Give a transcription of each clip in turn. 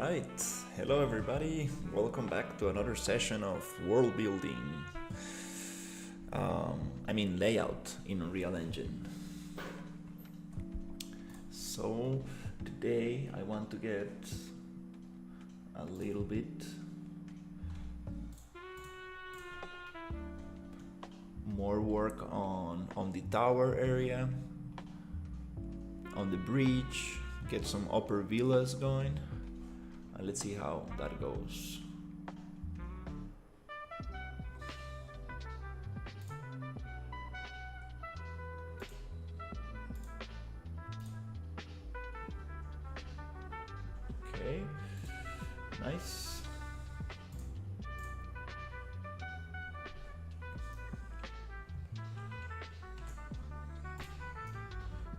Alright, hello everybody, welcome back to another session of world building. Layout in Unreal Engine. So today I want to get a little bit more work on the tower area, on the bridge, get some upper villas going. Let's see how that goes. Okay, nice.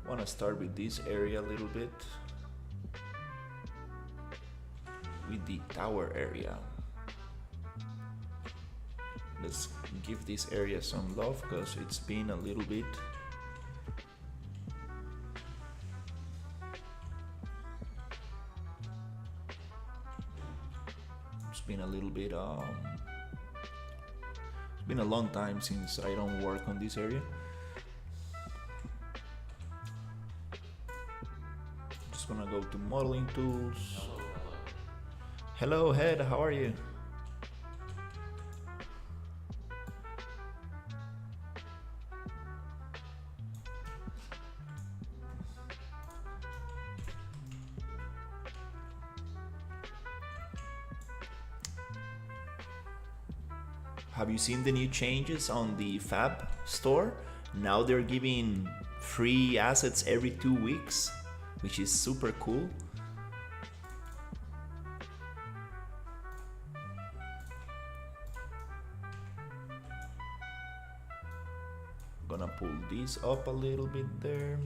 Want to start with this area a little bit. With the tower area. Let's give this area some love because it's been a little bit it's been a long time since I don't work on this area. Just gonna go to modeling tools. Hello, Head, how are you? Have you seen the new changes on the Fab store? Now they're giving free assets every 2 weeks, which is super cool. Gonna pull these up a little bit there.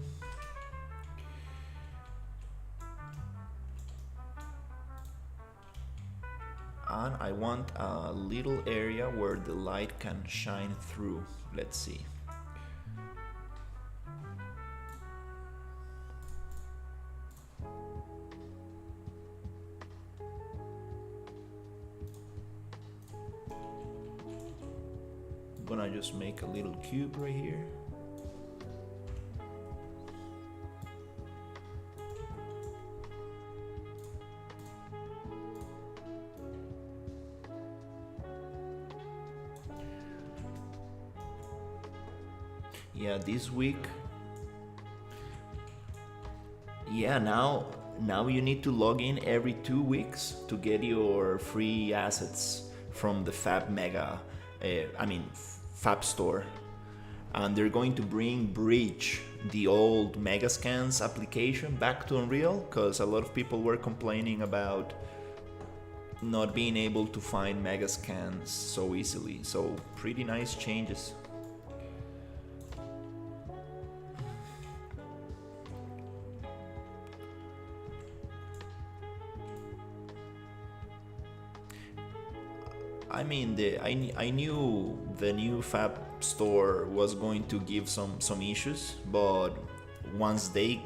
And I want a little area where the light can shine through. Let's see. I'm gonna just make a little cube right here. Yeah, this week. Yeah, now you need to log in every 2 weeks to get your free assets from the Fab Fab store. And they're going to bring Bridge, the old Megascans application, back to Unreal because a lot of people were complaining about not being able to find Megascans so easily. So pretty nice changes. I knew the new Fab store was going to give some issues, but once they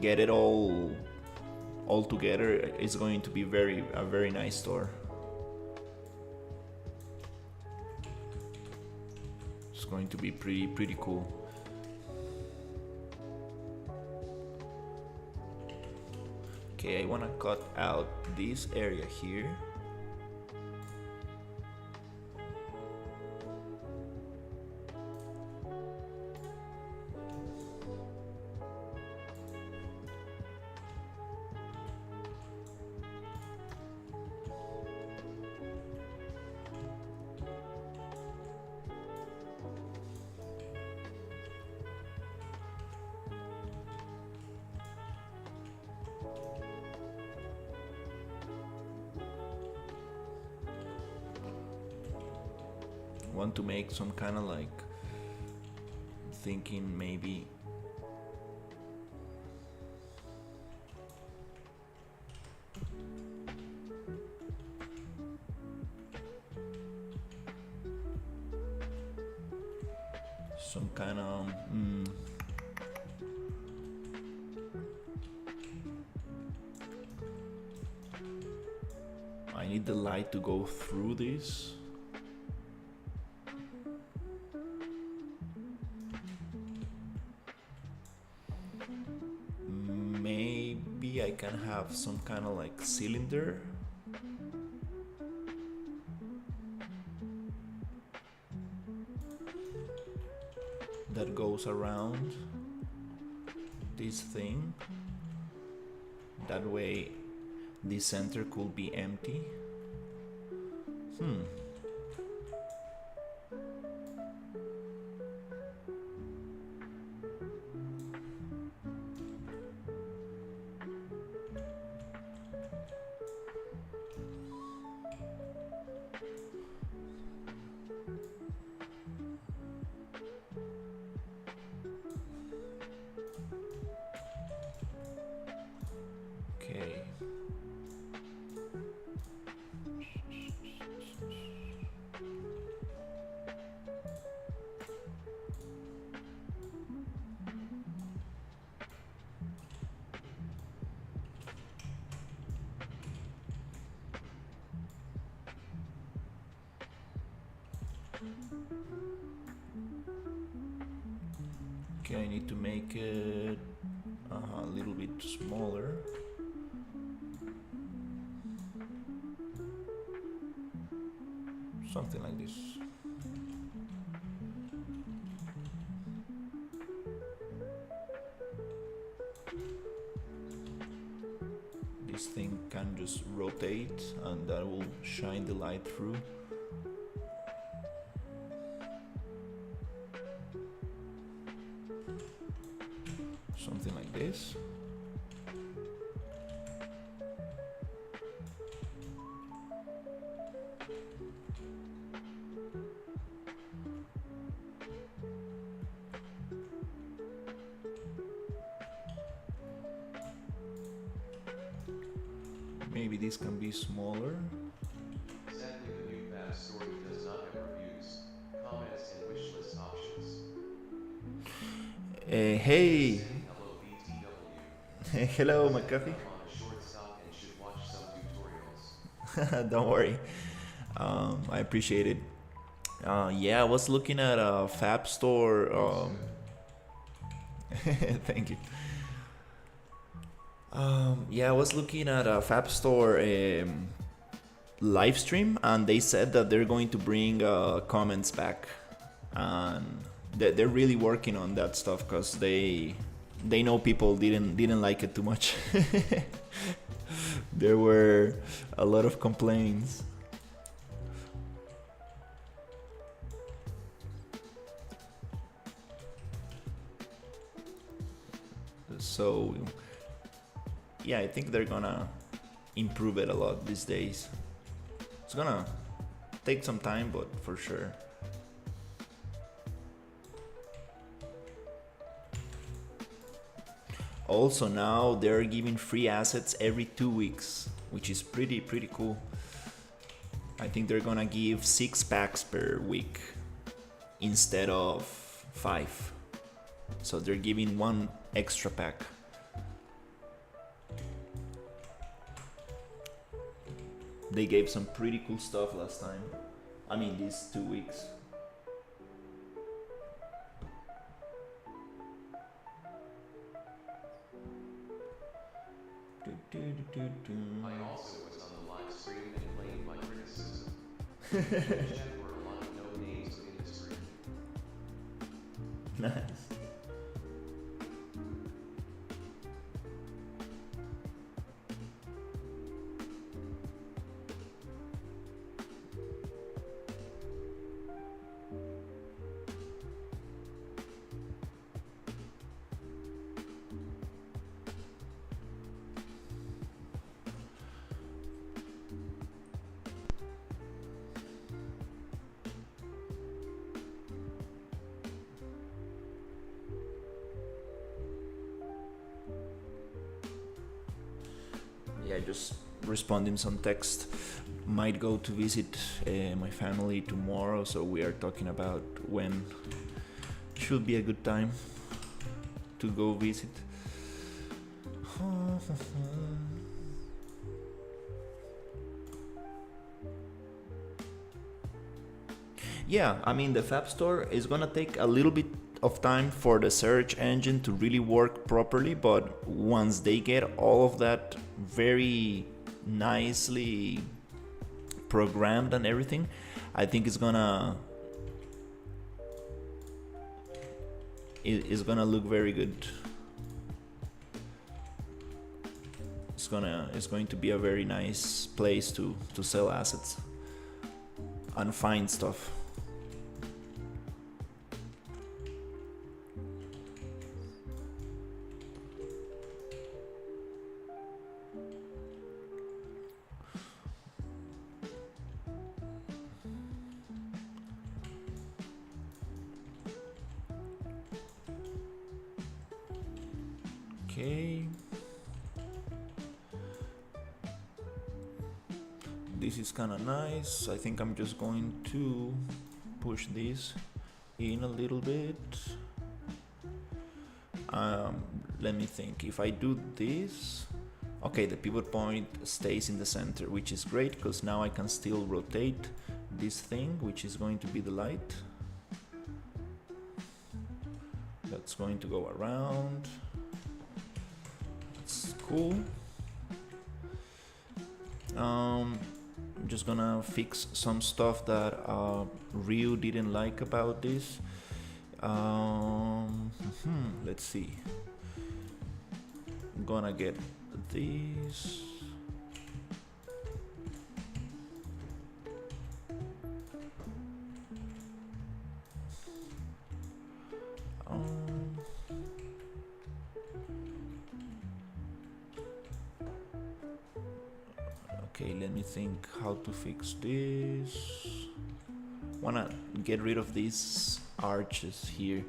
get it all together, it's going to be a very nice store. It's going to be pretty cool. Okay, I want to cut out this area here. Want to make some kind of thinking maybe some kind of need the light to go through this. Maybe I can have some kind of like cylinder. That goes around this thing. That way the center could be empty. Okay. Okay, I need to make it a little bit smaller. Something like this. This thing can just rotate and that will shine the light through. Something like this. Maybe this can be smaller. Sadly, the new Fab story does not have reviews, comments, and wishlist options. Hey. Hello, BTW. Hello, McAfee. I'm on a short stop and should watch some tutorials. Don't worry. I appreciate it. Yeah, I was looking at a Fab Store. Thank you. Yeah, I was looking at a Fab Store live stream, and they said that they're going to bring comments back, and they're really working on that stuff because they know people didn't like it too much. There were a lot of complaints. So yeah, I think they're gonna improve it a lot these days. It's gonna take some time, but for sure. Also now they're giving free assets every 2 weeks, which is pretty cool. I think they're gonna give 6 packs per week instead of 5. So they're giving 1 extra pack. They gave some pretty cool stuff last time. I mean, these 2 weeks. I also was on the live stream and playing my criticism. In the chat were a lot of no names in the stream. Nice. Yeah, just responding some text. Might go to visit my family tomorrow, so we are talking about when should be a good time to go visit. Yeah, I mean the Fab Store is gonna take a little bit of time for the search engine to really work properly, but once they get all of that very nicely programmed and everything, I think it's gonna look very good. It's going to be a very nice place to sell assets and find stuff. Okay. This is kind of nice. I think I'm just going to push this in a little bit. Let me think. If I do this, okay, the pivot point stays in the center, which is great because now I can still rotate this thing, which is going to be the light. That's going to go around. That's cool. I'm just gonna fix some stuff that Ryu didn't like about this. Let's see. I'm gonna get these. Okay, let me think how to fix this. Wanna get rid of these arches here.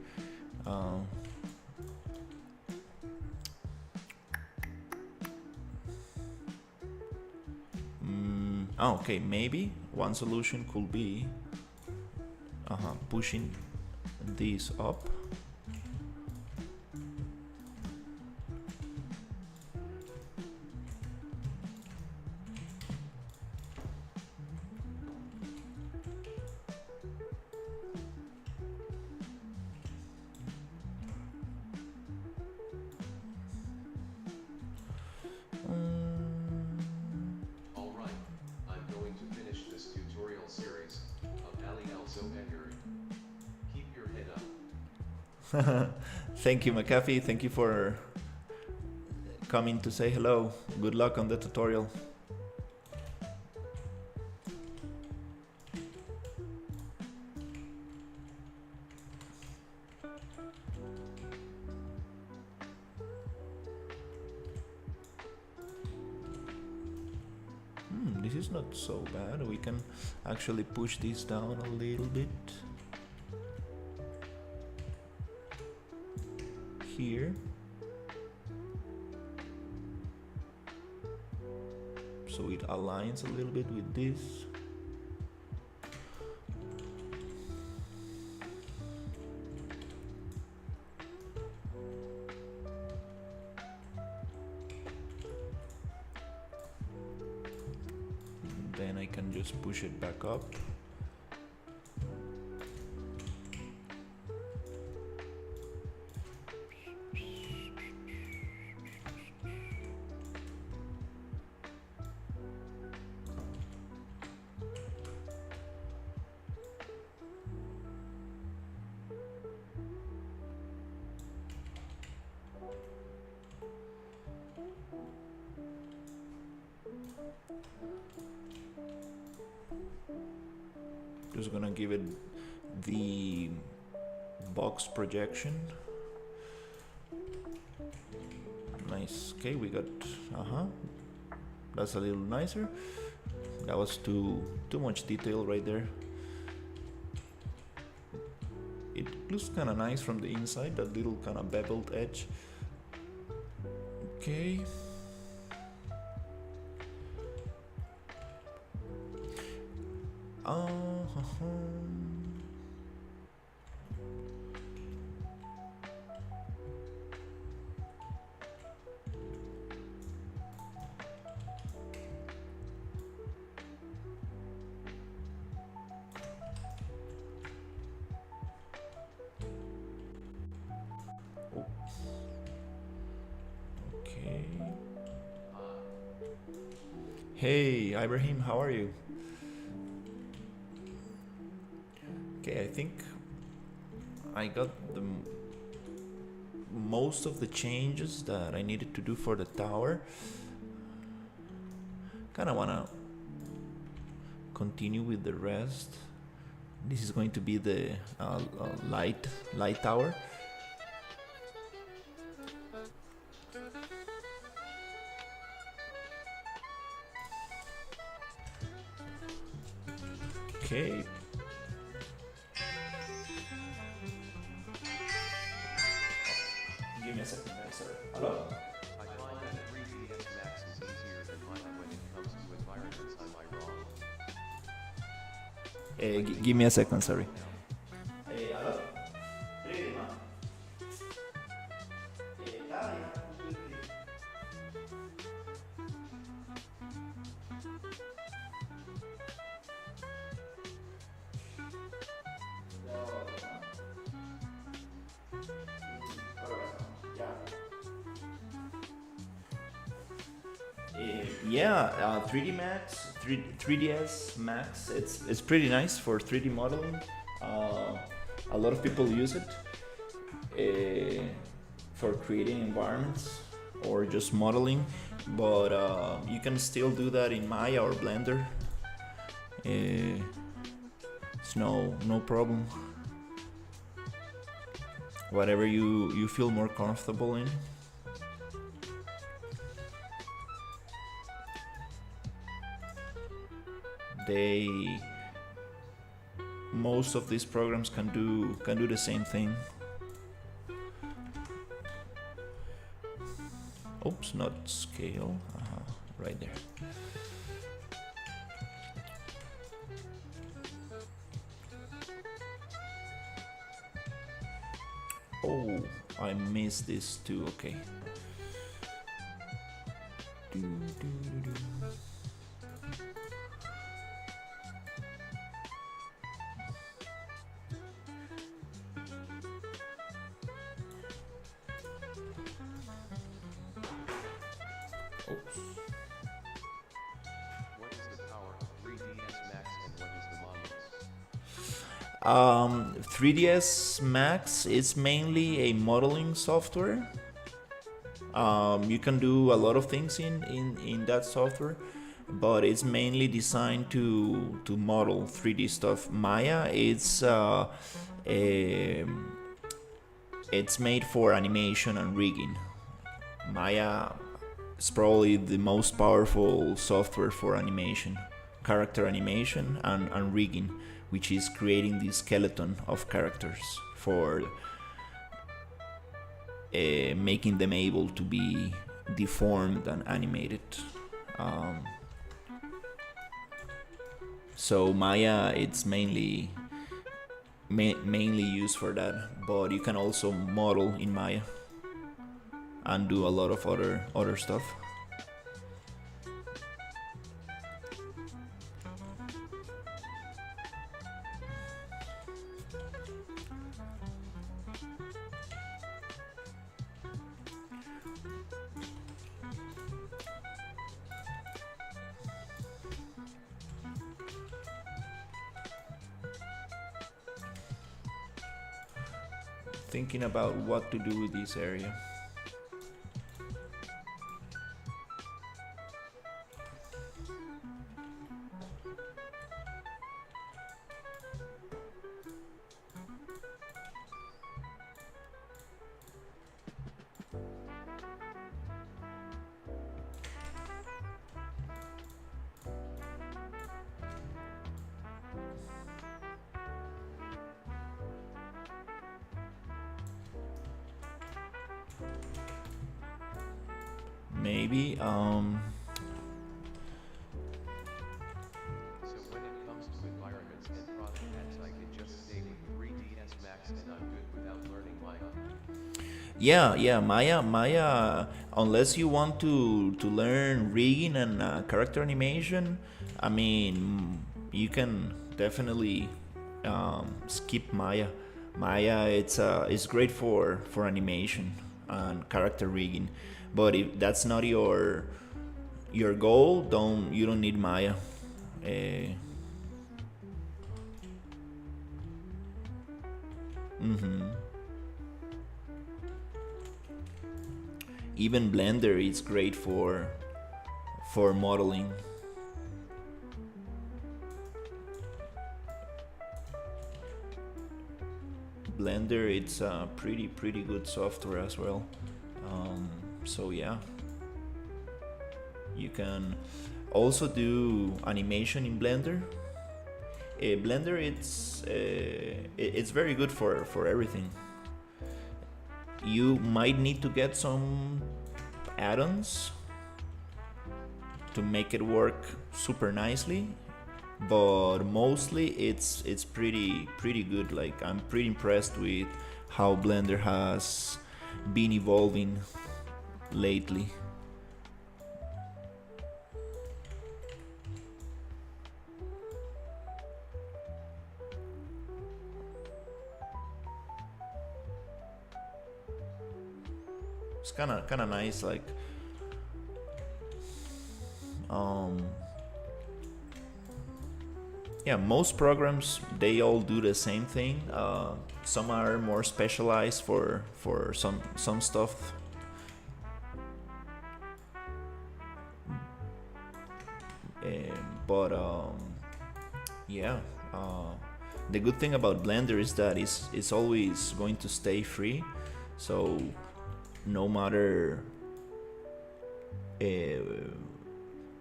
Okay, maybe one solution could be pushing these up. Thank you, McAfee. Thank you for coming to say hello. Good luck on the tutorial. This is not so bad. We can actually push this down a little bit. Here. So it aligns a little bit with this. Then I can just push it back up. Just gonna give it the box projection. Nice. Okay, we got that's a little nicer. That was too much detail right there. It looks kind of nice from the inside, that little kind of beveled edge. Okay. Hey, Ibrahim, how are you? Okay, I think I got most of the changes that I needed to do for the tower. Kind of want to continue with the rest. This is going to be the light tower. Okay. Give me a second, guys. Sorry. Hello? I find that 3ds Max is easier than mine when it comes to environments. Am I wrong? Give me a second. Sorry. Yeah, 3ds Max. It's pretty nice for 3D modeling. A lot of people use it for creating environments or just modeling, but you can still do that in Maya or Blender. It's no problem. Whatever you feel more comfortable in. Most of these programs can do the same thing. Oops, not scale. Right there. Oh, I missed this too. Okay. Oops. What is the power of 3ds Max and what is the models? 3ds Max is mainly a modeling software. You can do a lot of things in that software, but it's mainly designed to model 3D stuff. Maya it's made for animation and rigging. Maya is probably the most powerful software for animation, character animation and rigging, which is creating the skeleton of characters for making them able to be deformed and animated. So Maya, it's mainly used for that, but you can also model in Maya and do a lot of other stuff. Thinking about what to do with this area. Maybe So when it comes to environments and product ads, I can just stay with 3ds Max and I'm good without learning Maya. yeah, Maya, unless you want to learn rigging and character animation, I mean, you can definitely skip Maya. Maya, it's great for animation and character rigging, but if that's not your your goal, you don't need Maya. Uh, mhm. Even Blender is great for modeling. Blender, it's a pretty good software as well. So yeah, you can also do animation in Blender. Blender, it's very good for everything. You might need to get some add-ons to make it work super nicely, but mostly it's pretty good. Like, I'm pretty impressed with how Blender has been evolving lately. It's kind of nice, like, yeah, most programs, they all do the same thing. Some are more specialized for some stuff. But yeah, the good thing about Blender is that it's always going to stay free. So no matter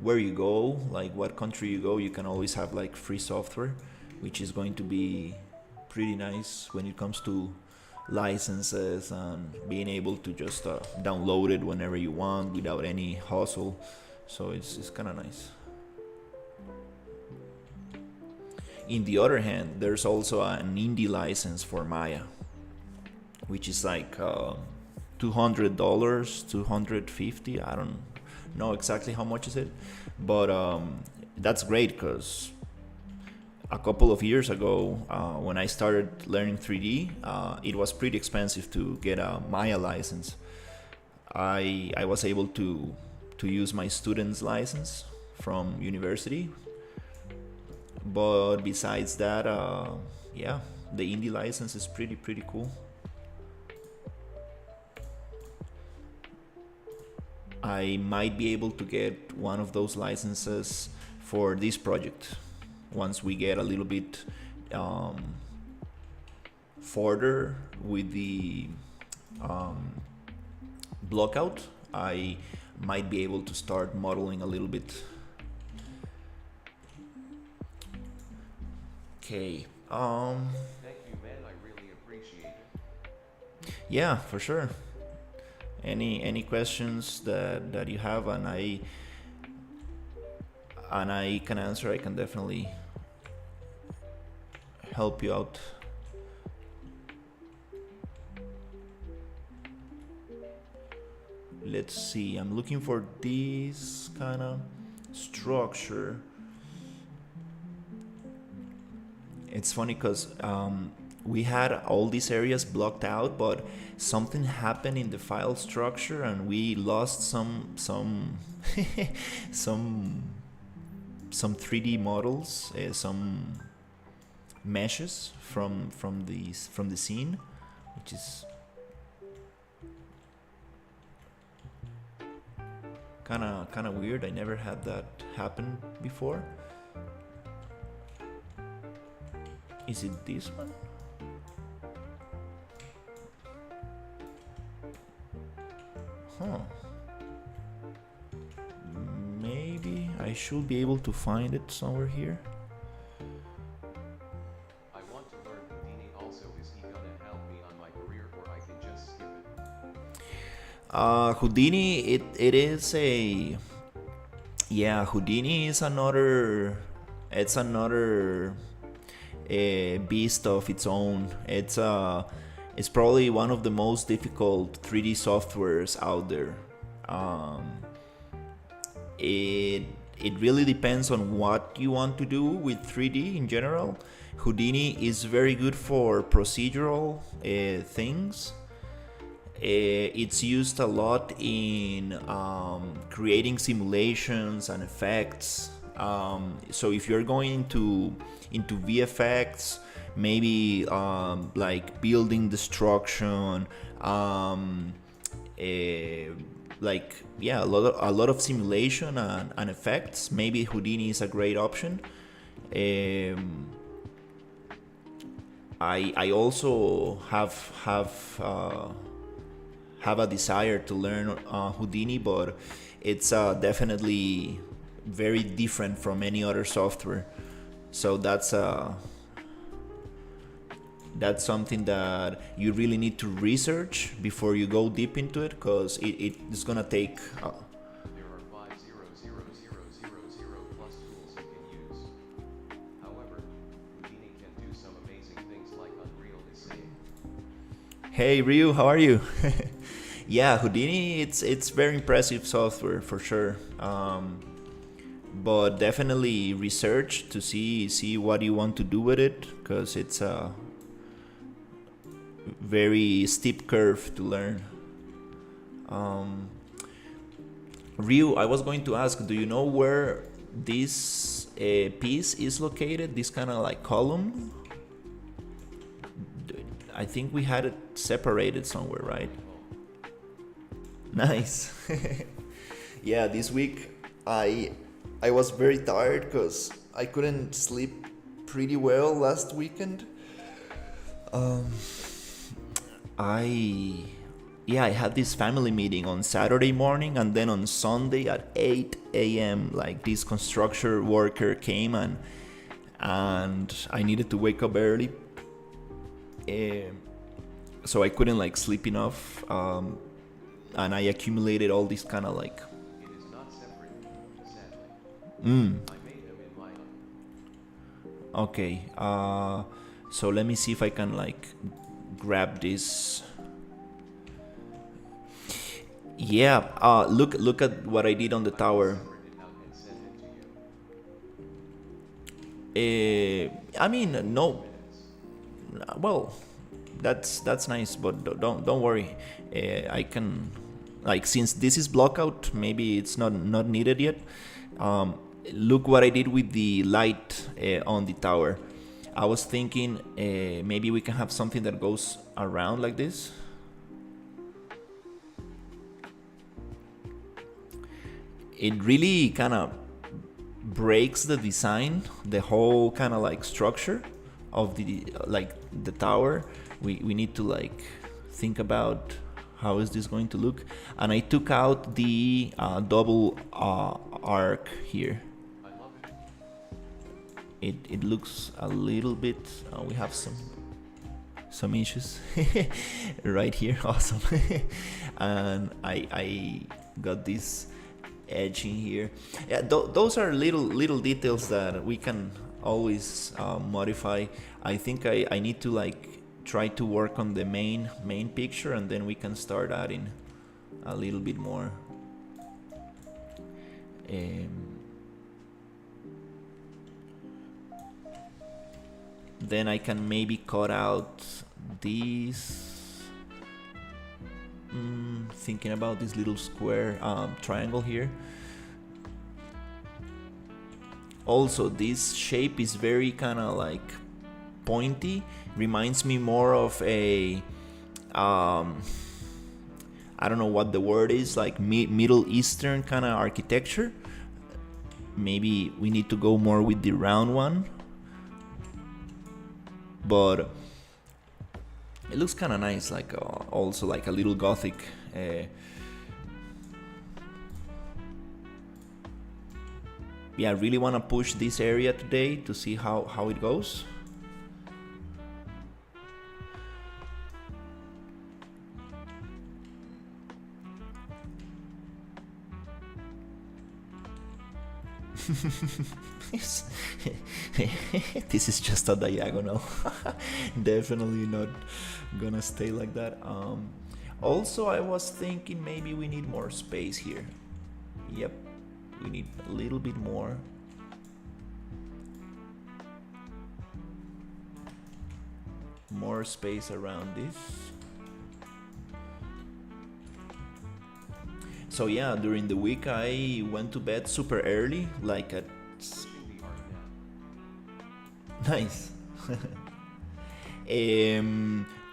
where you go, like what country you go, you can always have like free software, which is going to be pretty nice when it comes to licenses and being able to just download it whenever you want without any hassle. So it's kind of nice. In the other hand, there's also an indie license for Maya, which is like $200, $250. I don't know exactly how much is it, but that's great because a couple of years ago, when I started learning 3D, it was pretty expensive to get a Maya license. I was able to use my student's license from university, but besides that, yeah, the indie license is pretty cool. I might be able to get one of those licenses for this project once we get a little bit further with the blockout. I might be able to start modeling a little bit. Okay. Thank you, man. I really appreciate it. Yeah, for sure. Any questions that you have, and I can answer, I can definitely help you out. Let's see, I'm looking for this kind of structure. It's funny because we had all these areas blocked out, but something happened in the file structure and we lost some some 3D models, some meshes from the scene, which is kind of weird. I never had that happen before. Is it this one? Huh. Maybe I should be able to find it somewhere here. I want to learn Houdini also. Is he gonna help me on my career or I can just skip it? Houdini, it is a... Yeah, Houdini is another... It's another beast of its own. It's probably one of the most difficult 3D softwares out there. It really depends on what you want to do with 3D in general. Houdini is very good for procedural things. It's used a lot in creating simulations and effects. So if you're going into VFX, maybe like building destruction, like yeah, a lot of simulation and effects. Maybe Houdini is a great option. I also have a desire to learn Houdini, but it's definitely very different from any other software. So that's something that you really need to research before you go deep into it, because it's gonna take. There are 500,000 plus tools you can use. However, Houdini can do some amazing things like Unreal is saying. Hey Ryu, how are you? Yeah, Houdini, it's very impressive software for sure. But definitely research to see what you want to do with it, because it's a very steep curve to learn. Ryu, I was going to ask, do you know where this piece is located? This kind of like column? I think we had it separated somewhere, right? Nice. Yeah, this week I was very tired because I couldn't sleep pretty well last weekend. I had this family meeting on Saturday morning, and then on Sunday at 8 a.m. like this construction worker came, and I needed to wake up early. So I couldn't like sleep enough, and I accumulated all these kind of like. It is not separate, sadly. Mm. I made them in my Okay. So let me see if I can like grab this. Yeah. Look at what I did on the tower. separate it out and send it to you. I mean, no. Well, that's nice, but don't worry. I can, like, since this is blockout, maybe it's not needed yet. Look what I did with the light on the tower. I was thinking maybe we can have something that goes around like this. It really kind of breaks the design, the whole kind of like structure of the tower. We need to like think about how is this going to look. And I took out the double arc here. I love it. It looks a little bit. We have some issues right here. Awesome. And I got this edge in here. Yeah, those are little details that we can always modify. I think I need to like try to work on the main picture, and then we can start adding a little bit more. Then I can maybe cut out these. Thinking about this little square triangle here. Also, this shape is very kind of like pointy. Reminds me more of a I don't know what the word is, like Middle Eastern kind of architecture. Maybe we need to go more with the round one, but it looks kind of nice, like also like a little Gothic. Yeah, I really want to push this area today to see how it goes. This is just a diagonal. Definitely not gonna stay like that. Also, I was thinking maybe we need more space here. Yep, we need a little bit more. More space around this. So yeah, during the week I went to bed super early, like at Pushing the art now. nice.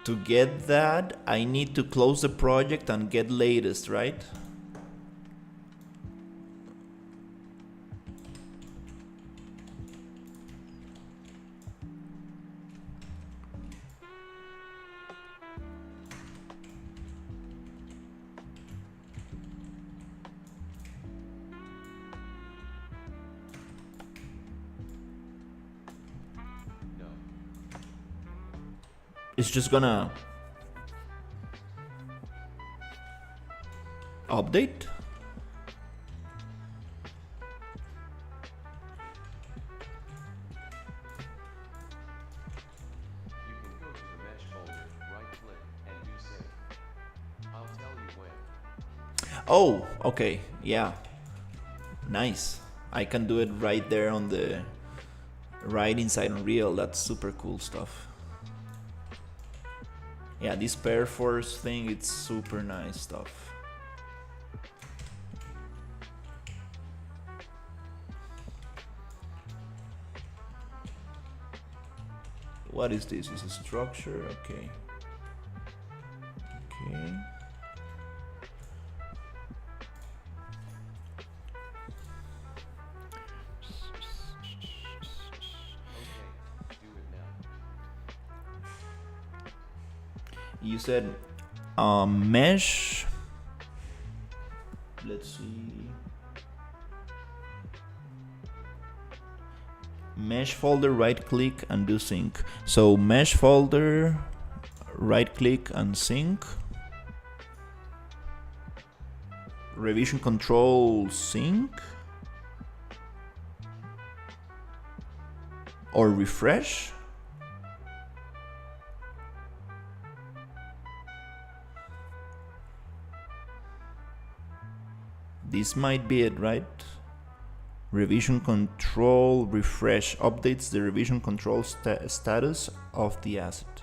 To get that, I need to close the project and get latest, right? No. It's just gonna update. You can go to the mesh folder, right click, and do save. I'll tell you when. Oh, okay, yeah, nice. I can do it right there on the right inside Unreal. That's super cool stuff. Yeah, this Perforce thing, it's super nice stuff. What is this? Is a structure? Okay. Okay. Okay, do it now. You said mesh. Let's see. Mesh folder, right click and do sync. So mesh folder, right click and sync. Revision control sync. Or refresh. This might be it, right? Revision control refresh updates the revision control status of the asset.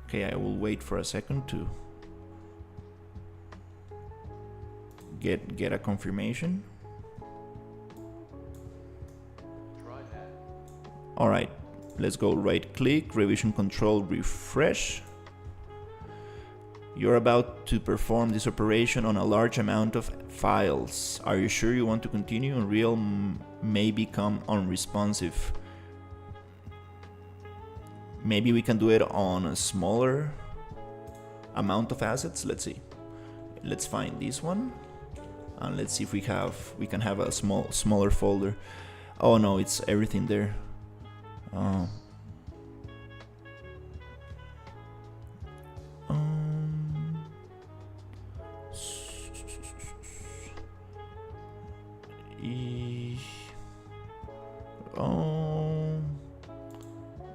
Okay, I will wait for a second to get a confirmation. Try that. All right, let's go right click, revision control refresh. You're about to perform this operation on a large amount of files. Are you sure you want to continue? Unreal may become unresponsive. Maybe we can do it on a smaller amount of assets. Let's see. Let's find this one and let's see if we can have a smaller folder. Oh no, it's everything there.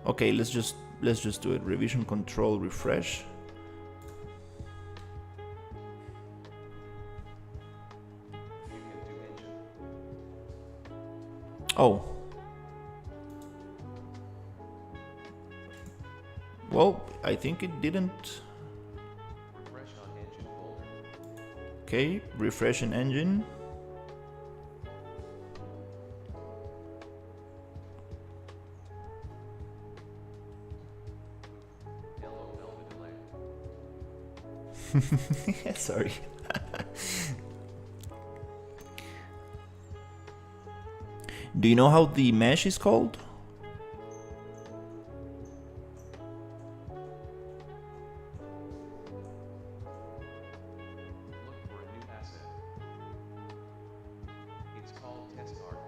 Okay, let's just do it. Revision control refresh. You can do engine. Oh. Well, I think it didn't. Refresh on engine folder. Okay, refresh an engine. LOL delay. Sorry. Do you know how the mesh is called? Look for a new asset. It's called test art.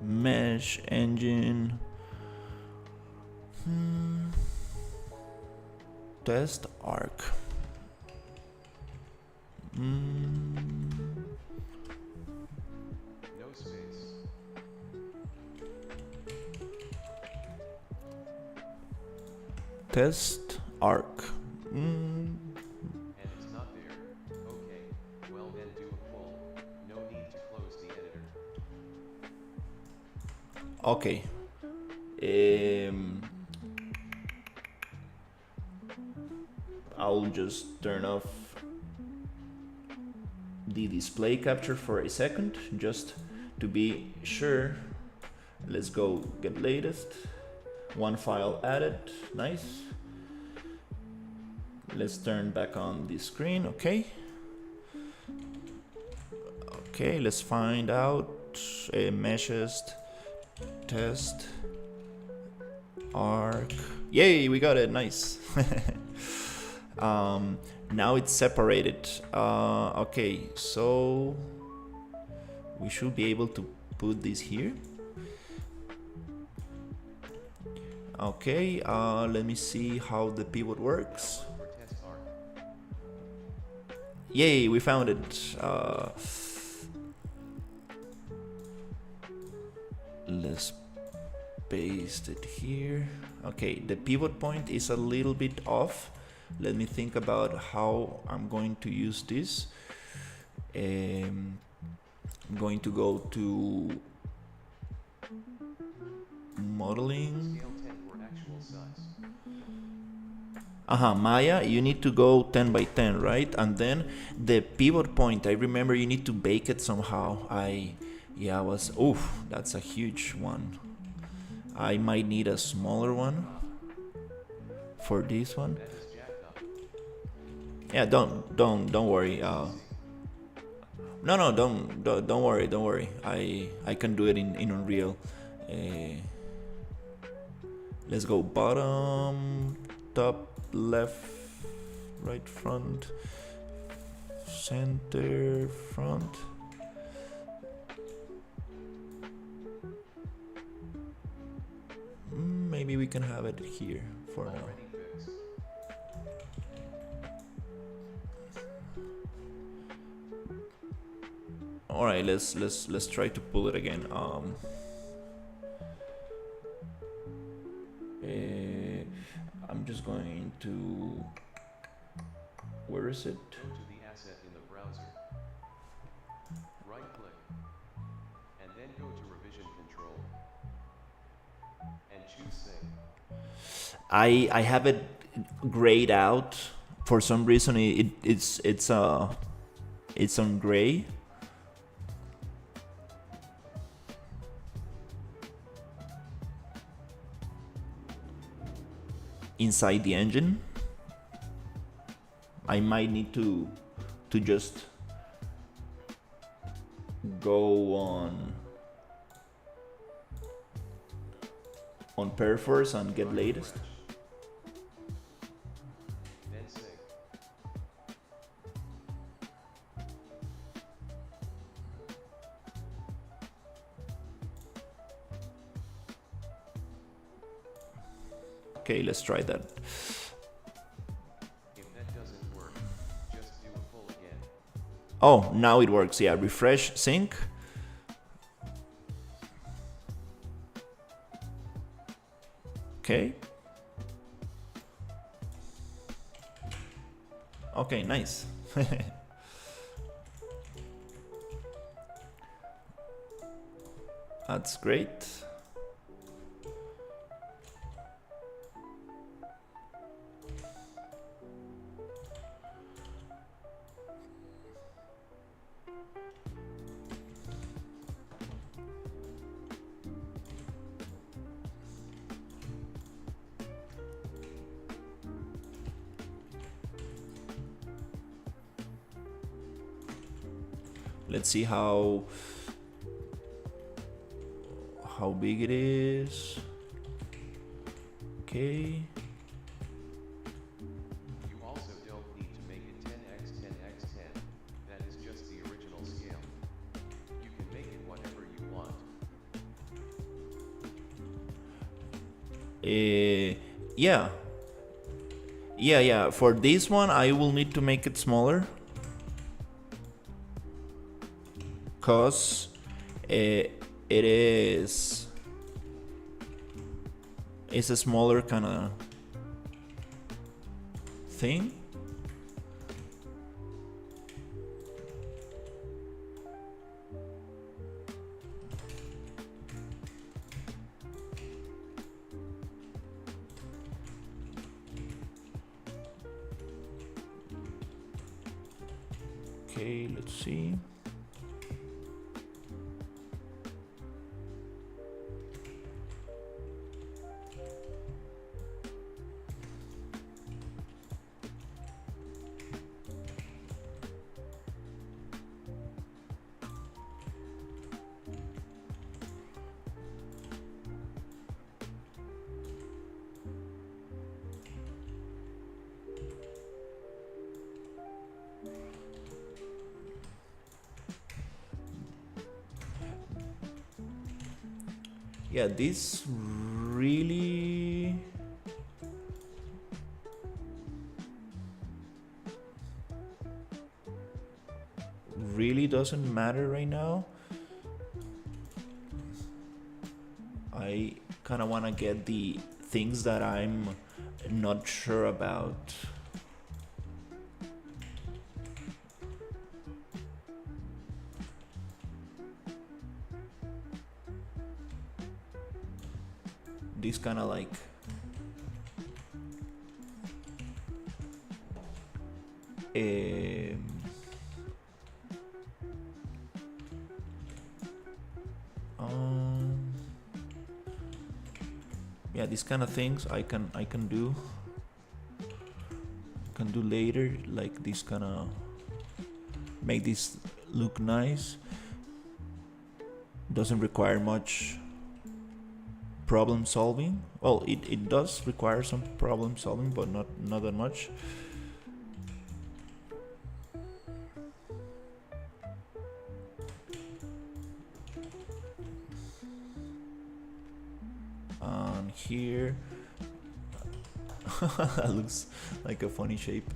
Mesh engine. Test arc. No space. Test arc. And it's not there. Okay, well then do a pull. No need to close the editor. Okay. I'll just turn off the display capture for a second, just to be sure. Let's go get latest. One file added, nice. Let's turn back on the screen, okay. Okay, let's find out meshes, test, arc. Yay, we got it, nice. Now it's separated. Okay, so we should be able to put this here. Okay, let me see how the pivot works. For test arc. Yay, we found it. Let's paste it here. Okay, the pivot point is a little bit off. Let me think about how I'm going to use this. I'm going to go to modeling. Scale 10 for actual size. Maya, you need to go 10 by 10, right? And then the pivot point, I remember you need to bake it somehow. That's a huge one. I might need a smaller one for this one. That is jacked up. Yeah, don't worry. No, don't worry. I can do it in Unreal. Let's go bottom, top, left, right, front, center, front. Maybe we can have it here for now. Already fixed. All right, let's try to pull it again. I'm just going to. Where is it? Go to the asset in the browser. Right click. And then go to revision control. And choose sync. I have it grayed out for some reason. It's on gray. Inside the engine. I might need to just go on Perforce and get latest. Then sync. Okay, let's try that. If that doesn't work, just do a pull again. Oh, now it works. Yeah, refresh sync. Okay. Okay, nice. That's great. Let's see how big it is. Okay. You also don't need to make it 10x 10x 10. That is just the original scale. You can make it whatever you want. Yeah. For this one, I will need to make it smaller. Cause it's a smaller kind of thing. Okay, let's see. Yeah, this really doesn't matter right now. I kind of want to get the things that I'm not sure about. This kind of like yeah, these kind of things I can do later, like this kind of make this look nice. Doesn't require much problem solving. Well, it does require some problem solving, but not that much. And here that looks like a funny shape.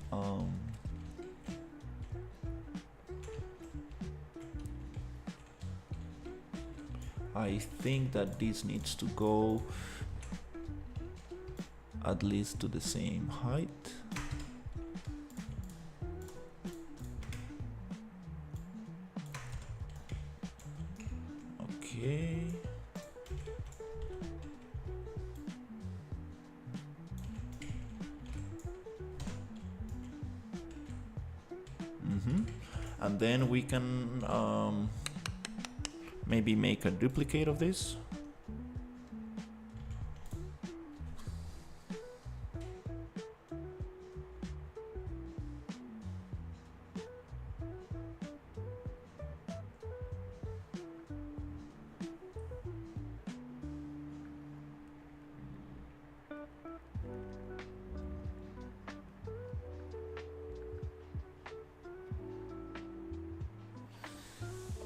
I think that this needs to go at least to the same height. Okay. And then we can maybe make a duplicate of this.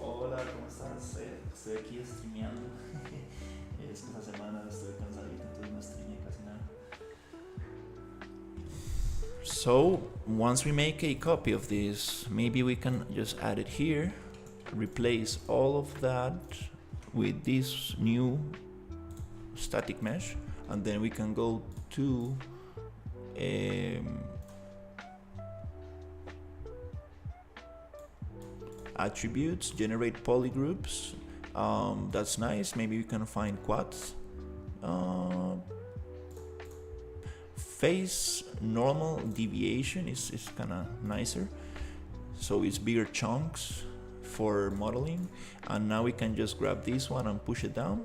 Hola, ¿cómo estás? Estoy aquí streameando. Es que esta semana estoy cansadito, entonces no streameé casi nada. So, once we make a copy of this, maybe we can just add it here, replace all of that with this new static mesh, and then we can go to attributes, generate polygroups. That's nice. Maybe we can find quads. Phase normal deviation is kind of nicer, so it's bigger chunks for modeling. And now we can just grab this one and push it down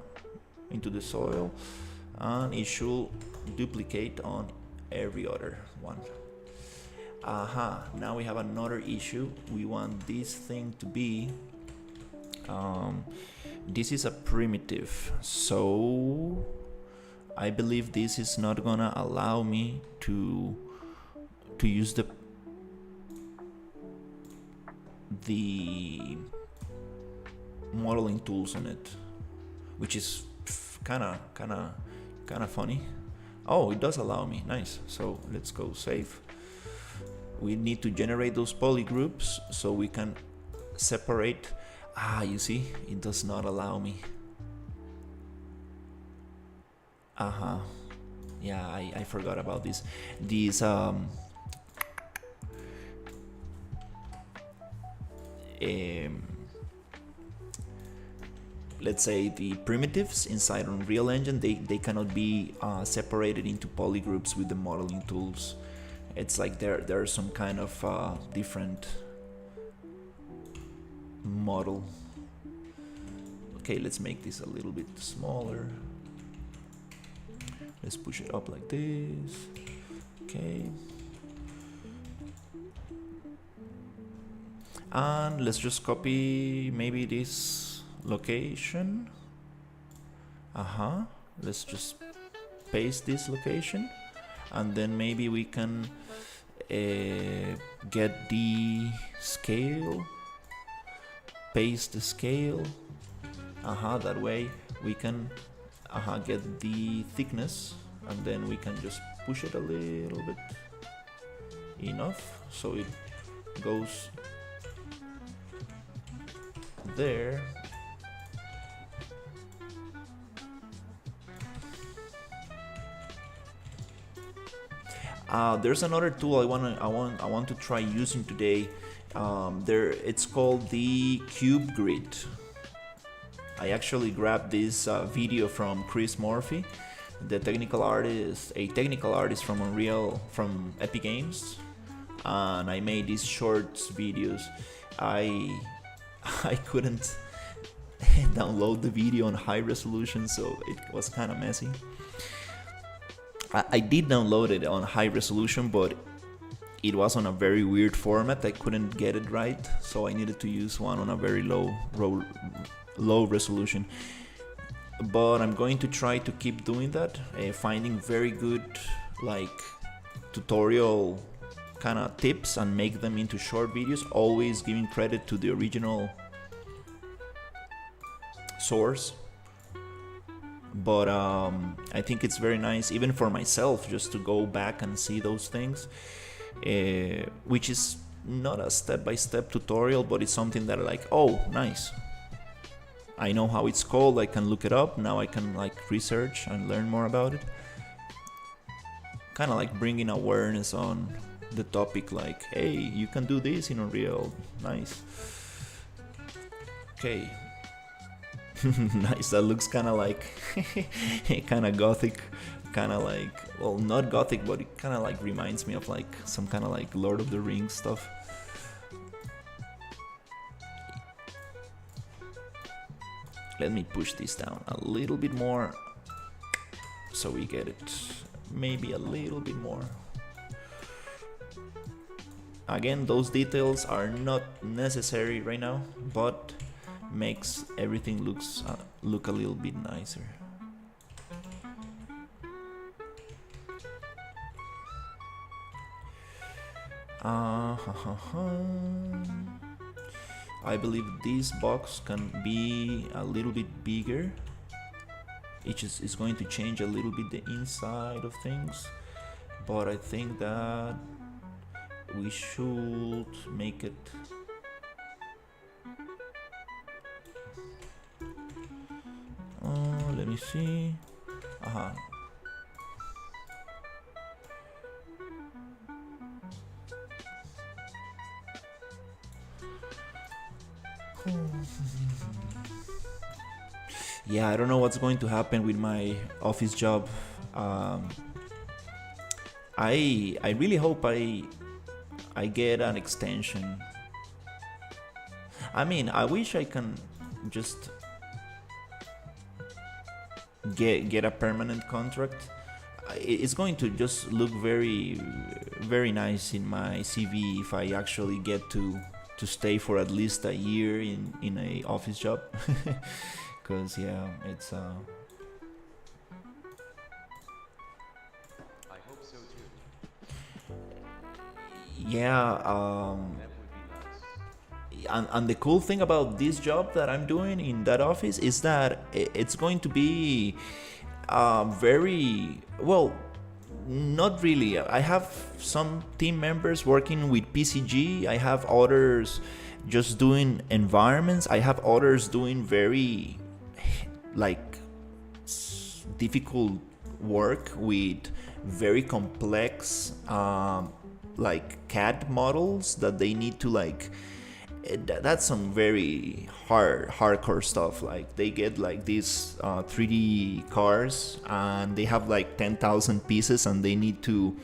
into the soil, and it should duplicate on every other one. Now we have another issue. We want this thing to be this is a primitive, so I believe this is not gonna allow me to use the modeling tools on it, which is kind of funny. Oh, it does allow me. Nice. So let's go save. We need to generate those polygroups so we can separate. You see, it does not allow me. Yeah, I forgot about this. These um, let's say the primitives inside Unreal Engine, they cannot be separated into polygroups with the modeling tools. It's like there are some kind of different model. Okay, let's make this a little bit smaller. Let's push it up like this. Okay. And let's just copy maybe this location. Let's just paste this location, and then maybe we can get the scale, paste the scale. That way we can get the thickness, and then we can just push it a little bit, enough so it goes there. There's another tool I want to try using today. It's called the Cube Grid. I actually grabbed this video from Chris Murphy, a technical artist from Unreal, from Epic Games, and I made these shorts videos. I couldn't download the video on high resolution, so it was kind of messy. I did download it on high resolution, but it was on a very weird format. I couldn't get it right, so I needed to use one on a very low resolution. But I'm going to try to keep doing that, finding very good like tutorial kind of tips and make them into short videos, always giving credit to the original source. But I think it's very nice, even for myself, just to go back and see those things, which is not a step-by-step tutorial, but it's something that like, oh, nice, I know how it's called, I can look it up, now I can like research and learn more about it. Kind of like bringing awareness on the topic, like, hey, you can do this in Unreal, nice. Okay. Nice, that looks kind of like kind of gothic, kind of like, well, not gothic, but it kind of like reminds me of like some kind of like Lord of the Rings stuff. Let me push this down a little bit more so we get it maybe a little bit more. Again, those details are not necessary right now, but makes everything look a little bit nicer. I believe this box can be a little bit bigger. It is going to change a little bit the inside of things, but I think that we should make it let me see. Yeah, I don't know what's going to happen with my office job. I really hope I get an extension. I mean, I wish I can just get a permanent contract. It's going to just look very, very nice in my CV if I actually get to stay for at least a year in a office job. Because yeah, it's I hope so too. yeah. That would be nice. And the cool thing about this job that I'm doing in that office is that it's going to be very well. Not really. I have some team members working with PCG. I have others just doing environments. I have others doing very like difficult work with very complex like CAD models that they need to like That's some very hardcore stuff. Like they get like these 3D cars, and they have like 10,000 pieces, and they need to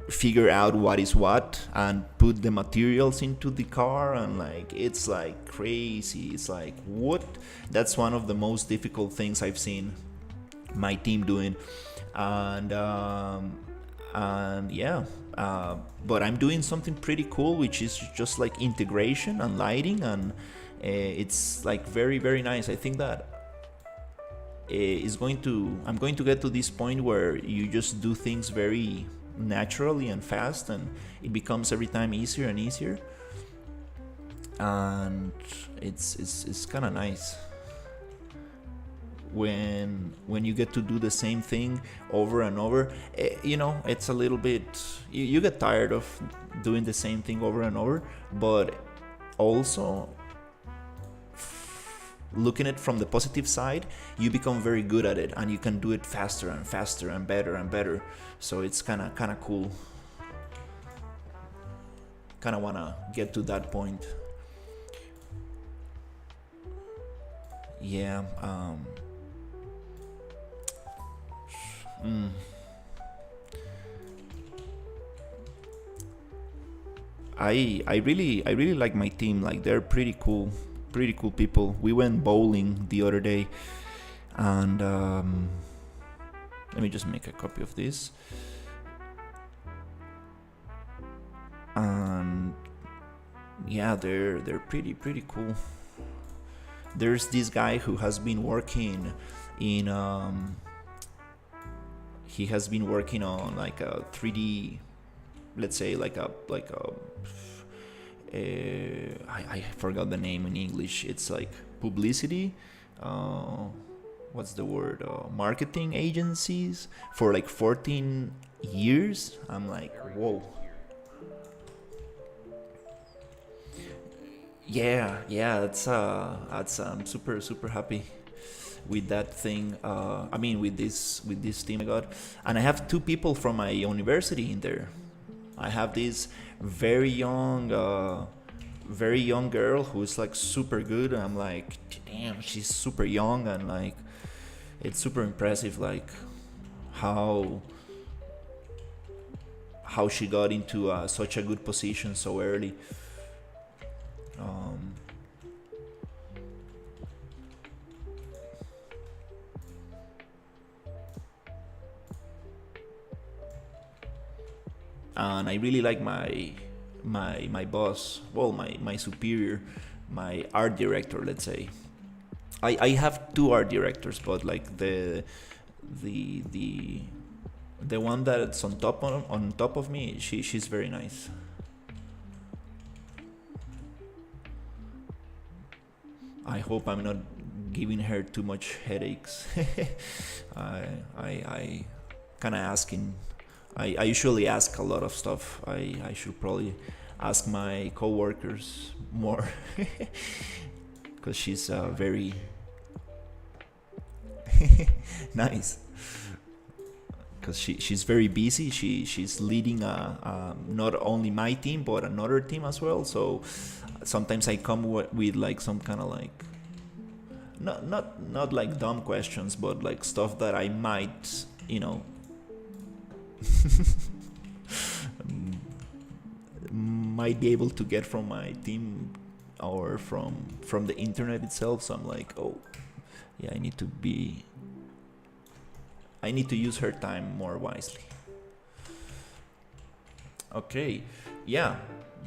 figure out what is what and put the materials into the car, and like it's like crazy. It's like, what? That's one of the most difficult things I've seen my team doing. And yeah, but I'm doing something pretty cool, which is just like integration and lighting, and it's like very, very nice. I think that I'm going to get to this point where you just do things very naturally and fast, and it becomes every time easier and easier, and it's kind of nice when you get to do the same thing over and over. It's a little bit, you get tired of doing the same thing over and over, but also looking at it from the positive side, you become very good at it, and you can do it faster and faster and better and better. So it's kind of cool. Kind of want to get to that point. Yeah. I really like my team. Like, they're pretty cool people. We went bowling the other day, and let me just make a copy of this. And yeah, they're pretty cool. There's this guy who has been working in he has been working on like a 3D, let's say like a I forgot the name in English. It's like publicity, what's the word, marketing agencies for like 14 years. I'm like, whoa. Yeah, that's I'm super happy with that thing. I mean, with this team I got, and I have two people from my university in there. I have this very young girl who's like super good. I'm like, damn, she's super young, and like, it's super impressive, like how she got into such a good position so early. And I really like my boss, well, my superior, my art director, let's say. I have two art directors, but like the one that's on top of me, she's very nice. I hope I'm not giving her too much headaches. I kind of asking. I usually ask a lot of stuff. I should probably ask my coworkers more, because she's very nice. Because she's very busy. She's leading not only my team but another team as well. So sometimes I come with like some kind of like not like dumb questions, but like stuff that I might, might be able to get from my team or from the internet itself. So I'm like, oh yeah, I need to use her time more wisely. Okay, yeah,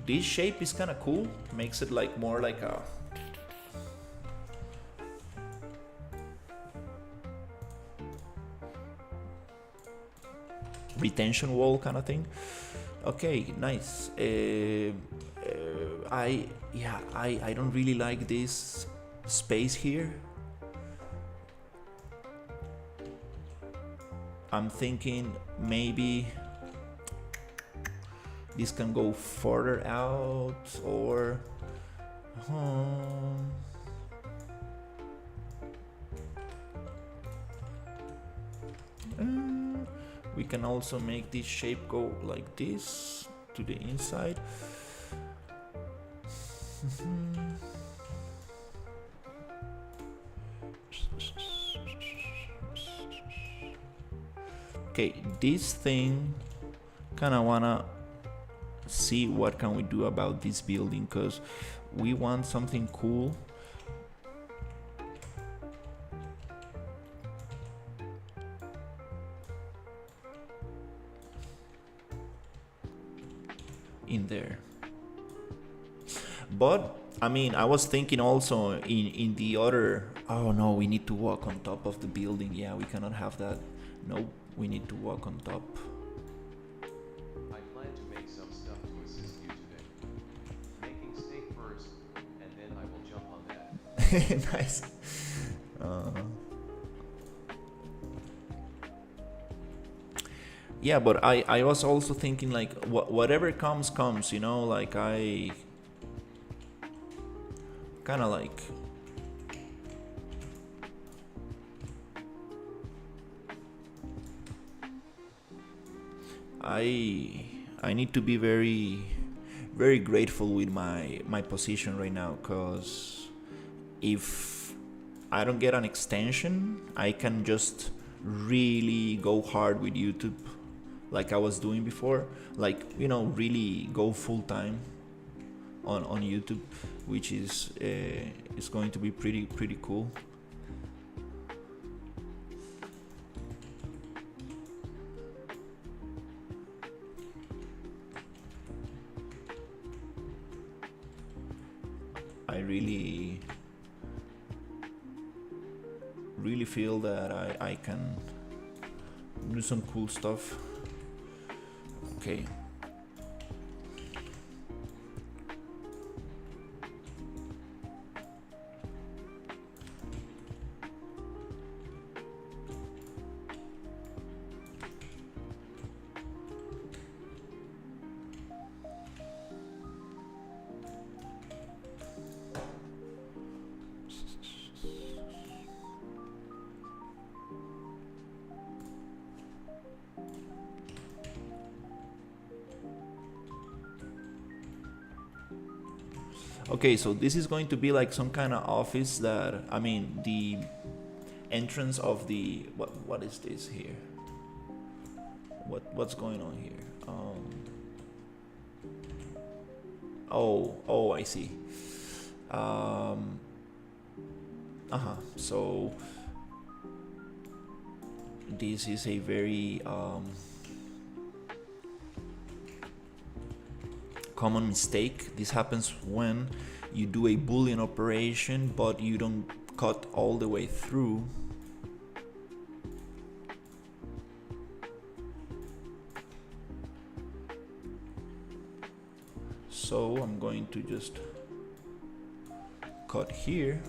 this shape is kind of cool. Makes it like more like a retention wall kind of thing. Okay, nice. I don't really like this space here. I'm thinking maybe this can go further out, or we can also make this shape go like this to the inside. Okay, this thing kind of wanna see what can we do about this building, because we want something cool. In there. But I mean, I was thinking also in the other. Oh no, we need to walk on top of the building. Yeah, we cannot have that. Nope, we need to walk on top. I plan to make some stuff to assist you today. Making steak first, and then I will jump on that. Nice. Yeah, but I was also thinking like whatever comes, you know, like I kind of like I need to be very grateful with my position right now, because if I don't get an extension, I can just really go hard with YouTube like I was doing before, like, you know, really go full time on YouTube, which is going to be pretty cool. I really feel that I can do some cool stuff. Okay. Okay, so this is going to be like some kind of office that, I mean, the entrance of the what is this here? What's going on here? Oh, I see. So this is a very common mistake. This happens when you do a Boolean operation but you don't cut all the way through. So I'm going to just cut here.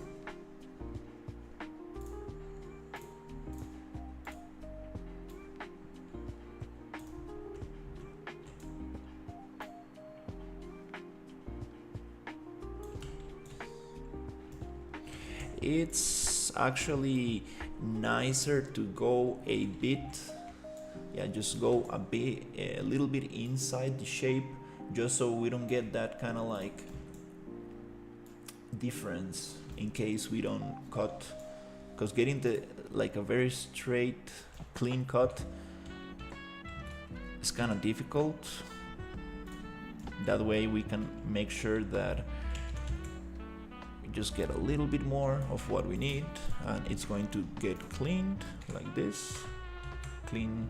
It's actually nicer to go a bit, just go a little bit inside the shape, just so we don't get that kind of like difference in case we don't cut, because getting the like a very straight clean cut is kind of difficult. That way we can make sure that we just get a little bit more of what we need, and it's going to get cleaned like this. Clean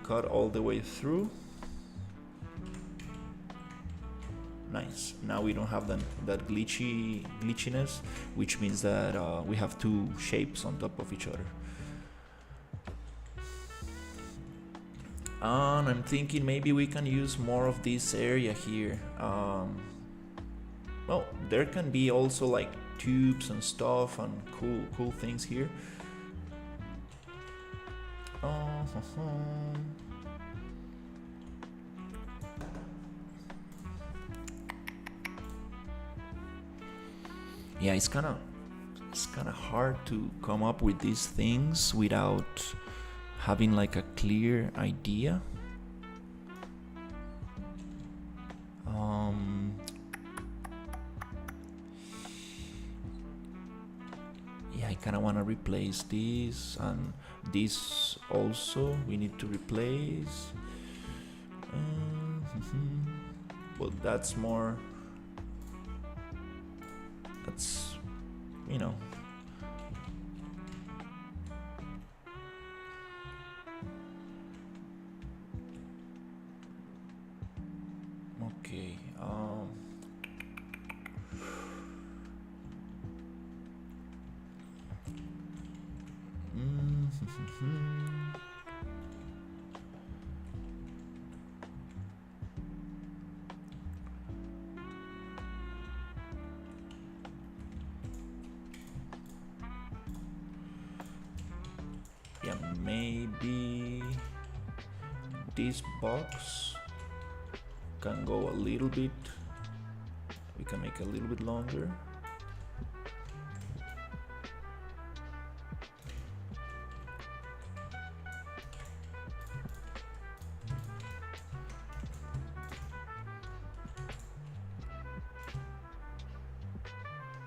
cut all the way through. Nice. Now we don't have that glitchiness, which means that we have two shapes on top of each other. And I'm thinking maybe we can use more of this area here. Well, there can be also like tubes and stuff and cool things here. Yeah, it's kind of hard to come up with these things without having like a clear idea. kind of want to replace this, and this also we need to replace. But that's more, that's, you know, okay. Yeah, maybe this box can go a little bit, we can make it a little bit longer.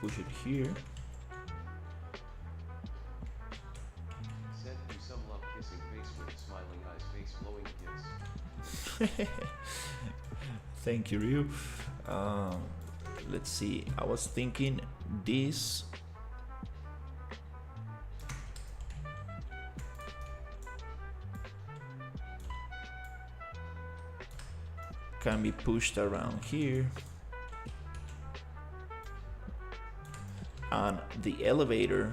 Push it here. Send you some love kissing face with smiling eyes, face blowing kiss. Thank you, Ryu. Let's see, I was thinking this can be pushed around here, and the elevator,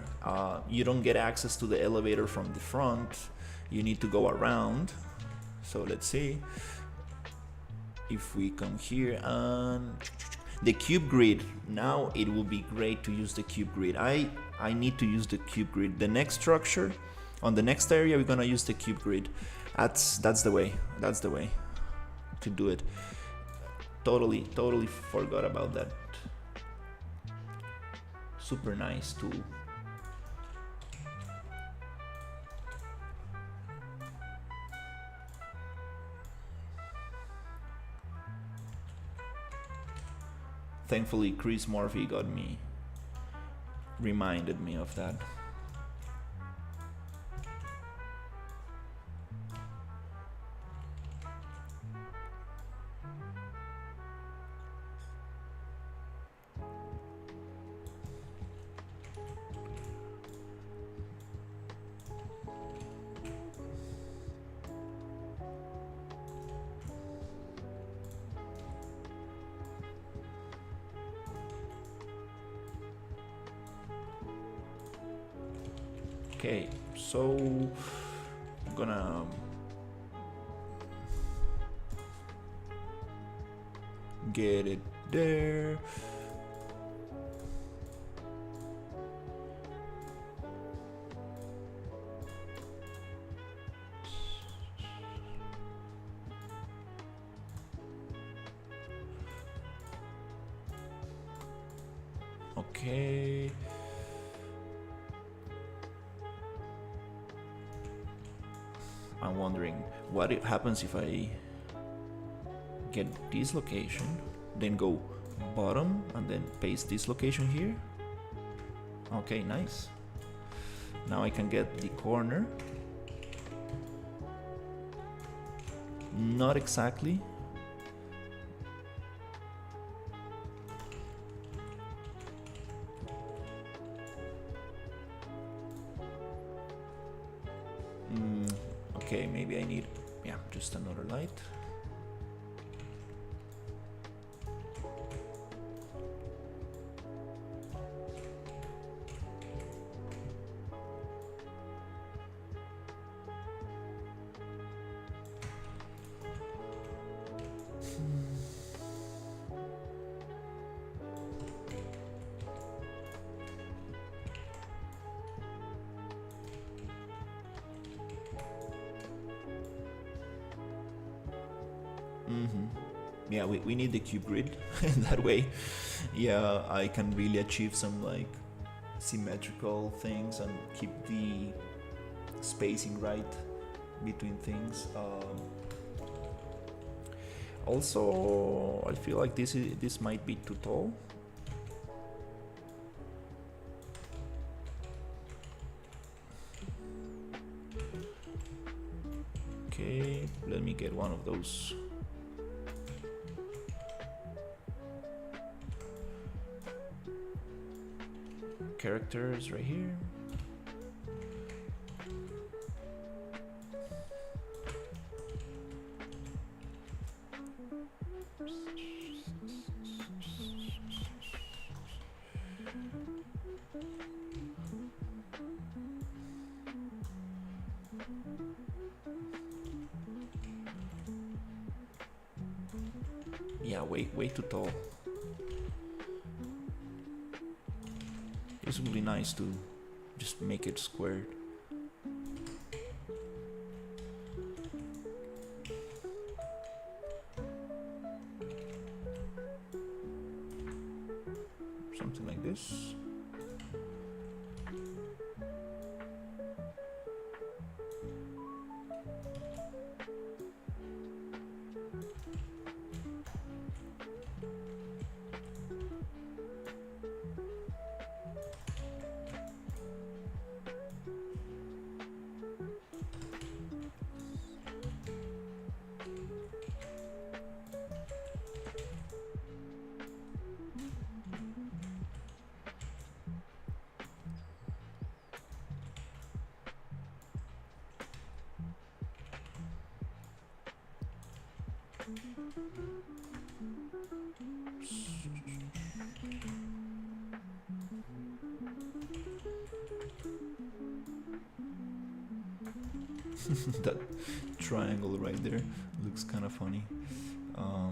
you don't get access to the elevator from the front, you need to go around. So let's see if we come here, and the cube grid, now it will be great to use the cube grid. I need to use the cube grid. The next structure, on the next area, we're gonna use the cube grid. That's the way to do it. Totally forgot about that. Super nice tool. Thankfully, Chris Murphy reminded me of that. Okay, so I'm gonna get it there. Okay. I'm wondering what happens if I get this location, then go bottom and then paste this location here. Okay, nice. Now I can get the corner. Not exactly. Okay, maybe I need, yeah, just another light. Yeah, we need the cube grid. That way, yeah, I can really achieve some like symmetrical things and keep the spacing right between things. Also, I feel like this might be too tall. Okay, let me get one of those. Characters right here. Yeah, way too tall. This would be nice to just make it squared. Something like this. That triangle right there looks kind of funny. Uh-huh.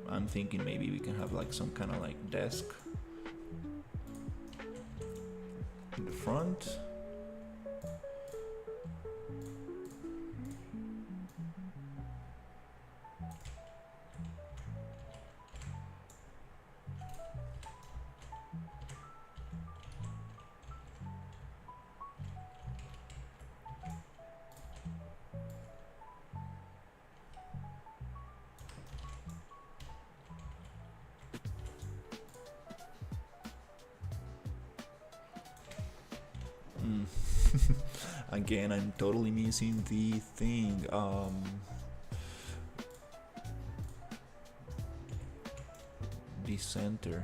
I'm thinking maybe we can have like some kind of like desk in the front. Again, I'm totally missing the thing. The center.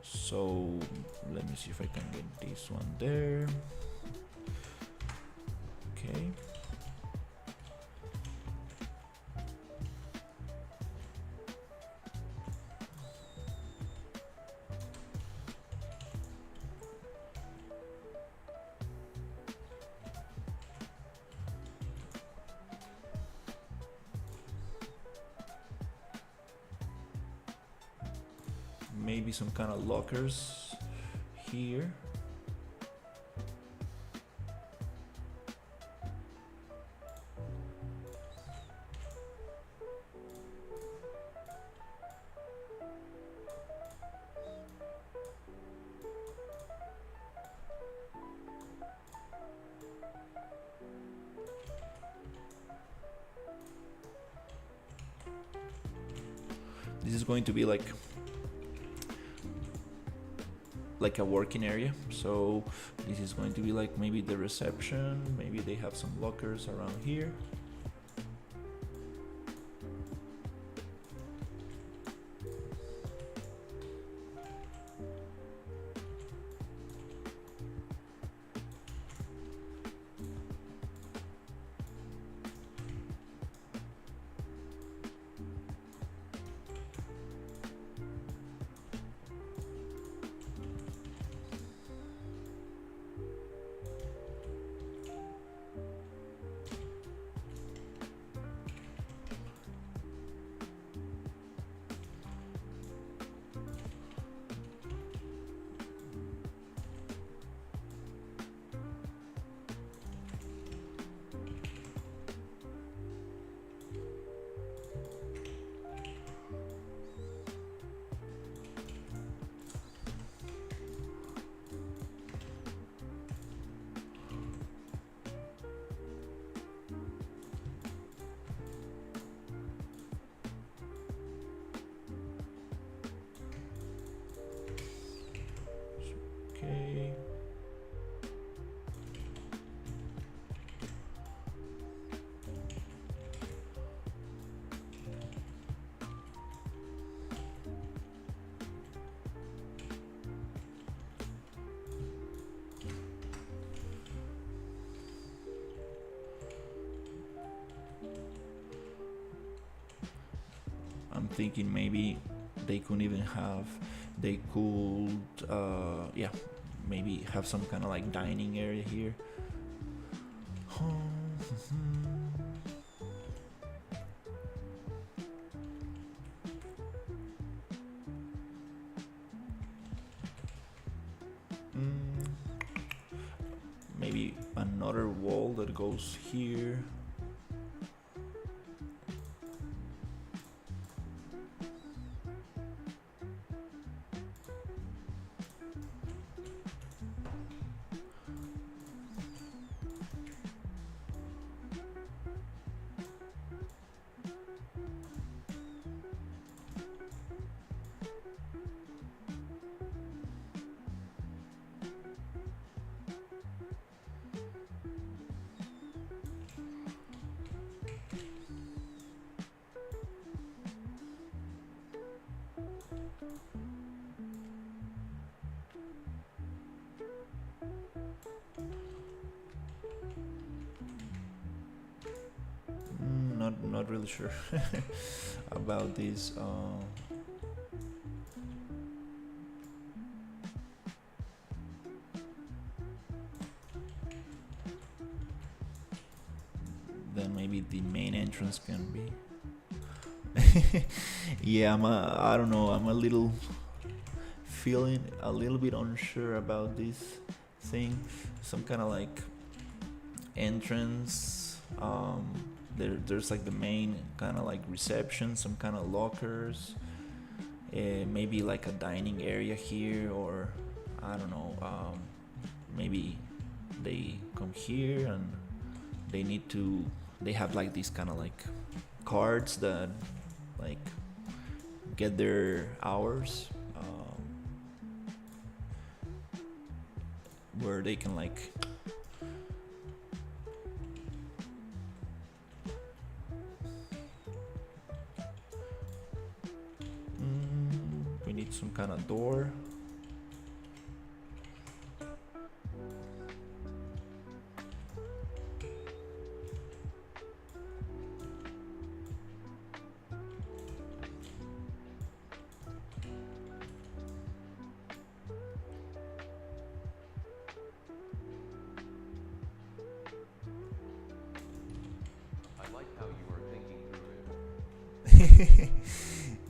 So let me see if I can get this one there. Okay. Maybe some kind of lockers here. This is going to be like a working area, so this is going to be like maybe the reception. Maybe they have some lockers around here. Okay. I'm thinking maybe they could even have, they could, yeah, maybe have some kind of like dining area here. Maybe another wall that goes here. Not really sure about this. Then maybe the main entrance can be. Yeah, I don't know. I'm a little feeling a little bit unsure about this thing. Some kind of like entrance. There's like the main kind of like reception, some kind of lockers, maybe like a dining area here, or I don't know. Maybe they come here and they have like these kind of like cards that like get their hours, where they can like we need some kind of door. I like how you are thinking through it.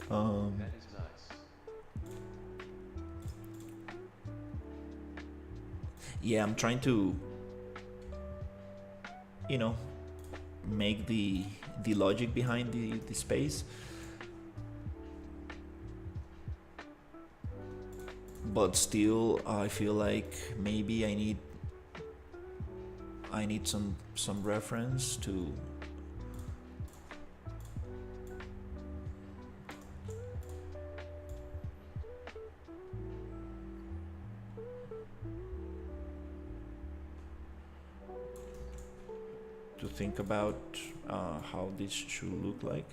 That is nice. Yeah, I'm trying to, make the logic behind the space, but still I feel like maybe I need some reference to think about how this should look like.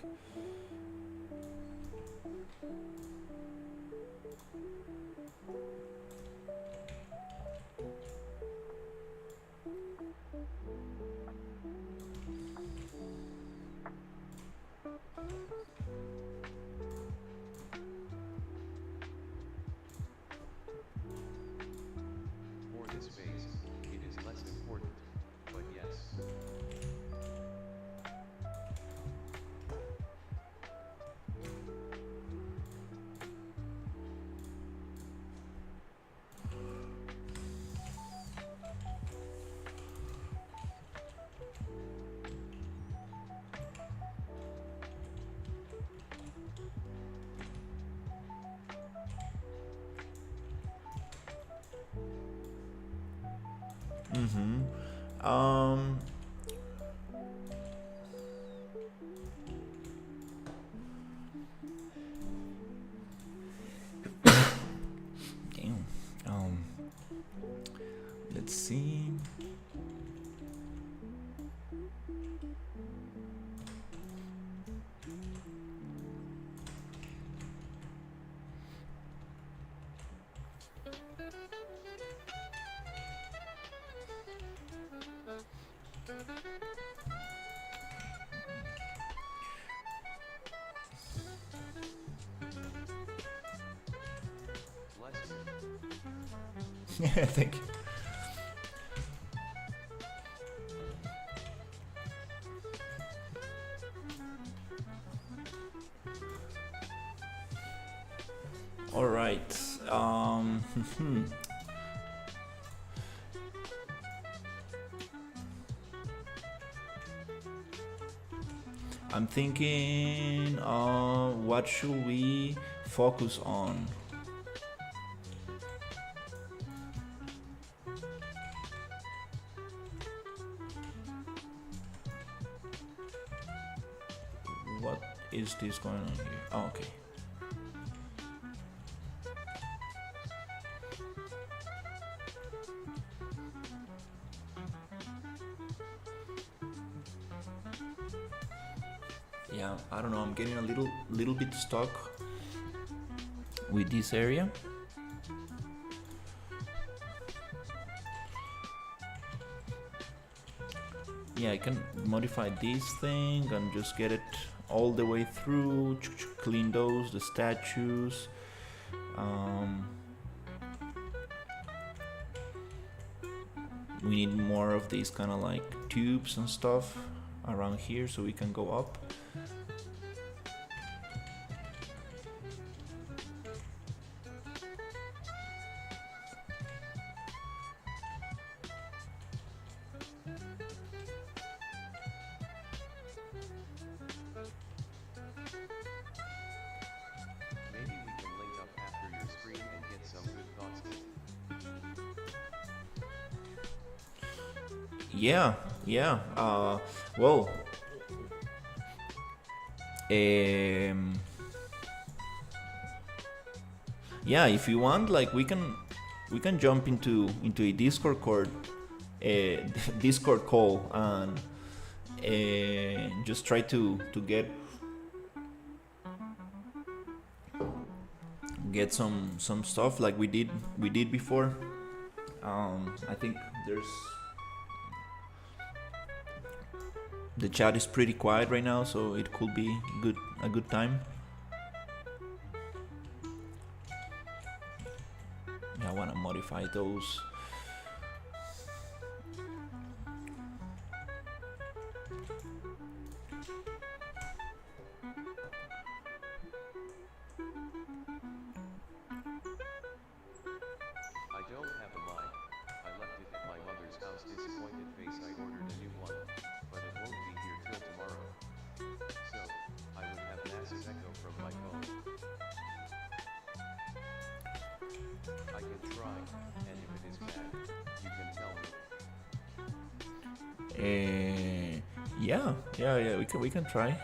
For this phase, it is less important, but yes. Um, damn. Let's see. Bless you. Thank you. All right. I'm thinking, what should we focus on? What is this going on here? Oh, okay. Yeah, I don't know. I'm getting a little bit stuck with this area. Yeah, I can modify this thing and just get it all the way through. Clean those, the statues. We need more of these kind of like tubes and stuff around here so we can go up. Maybe we can link up after your stream and get some good thoughts in. Yeah. Well, yeah, if you want, like we can jump into a Discord call and just try to get some stuff like we did before. I think the chat is pretty quiet right now, so it could be a good time. Yeah, I want to modify those. I don't have a mic. I left it at my mother's house. Disappointed face. I ordered a new one, but it won't be here till tomorrow. So, I would have massive echo from my phone. I can try, and if it is bad, you can tell me. Yeah, we can try.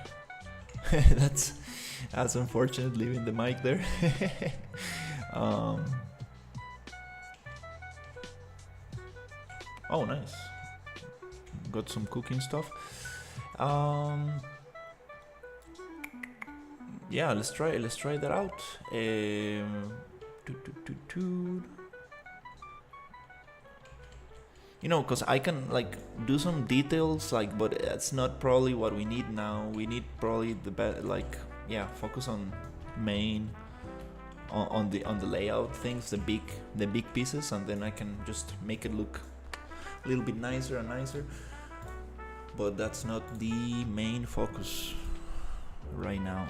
That's unfortunate leaving the mic there. Oh, nice. Got some cooking stuff. Yeah, let's try that out. You know, because I can like do some details, like, but that's not probably what we need now. We need probably focus on main, on the layout things, the big pieces, and then I can just make it look a little bit nicer and nicer. But that's not the main focus right now.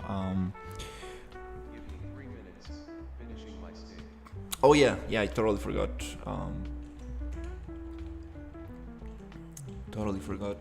Give me 3 minutes, finishing my steak. Oh yeah, I totally forgot. Totally forgot.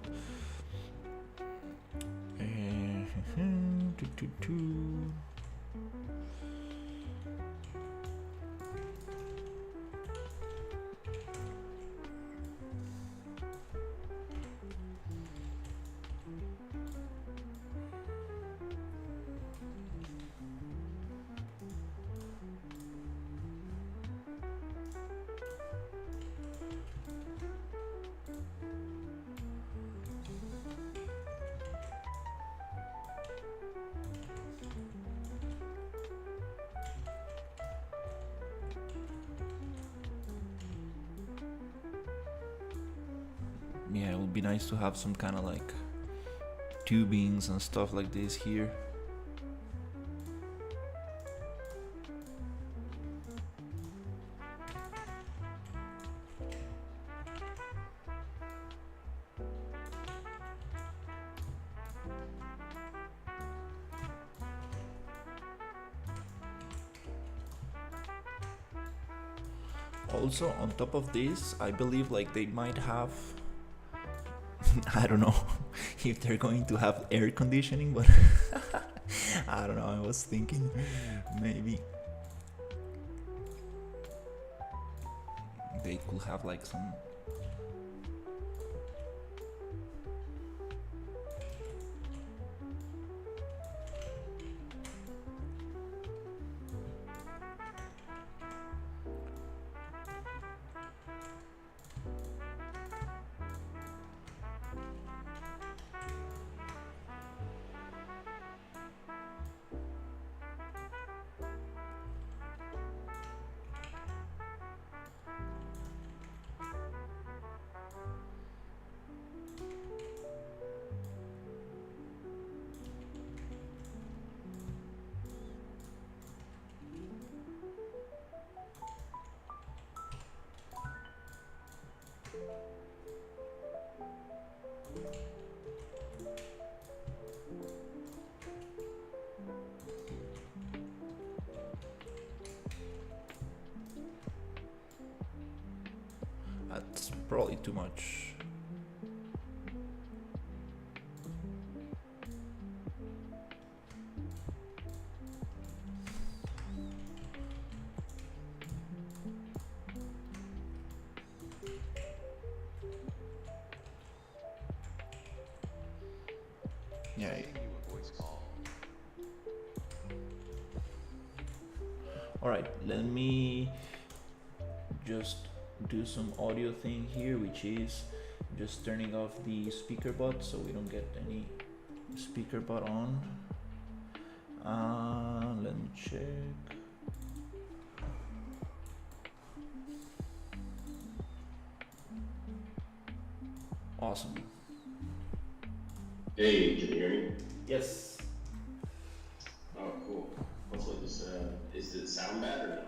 yeah, it would be nice to have some kind of like tubings and stuff like this here. Also, on top of this, I believe like they might have I don't know if they're going to have air conditioning, but I don't know. I was thinking maybe they could have like some. That's probably too much. Yeah. Sending you a voice call. All right. Let me just do some audio thing here, which is just turning off the speaker bot so we don't get any speaker bot on. Let me check. Awesome. Hey, can you hear me? Yes. Oh, cool. Hopefully this, is it sound bad or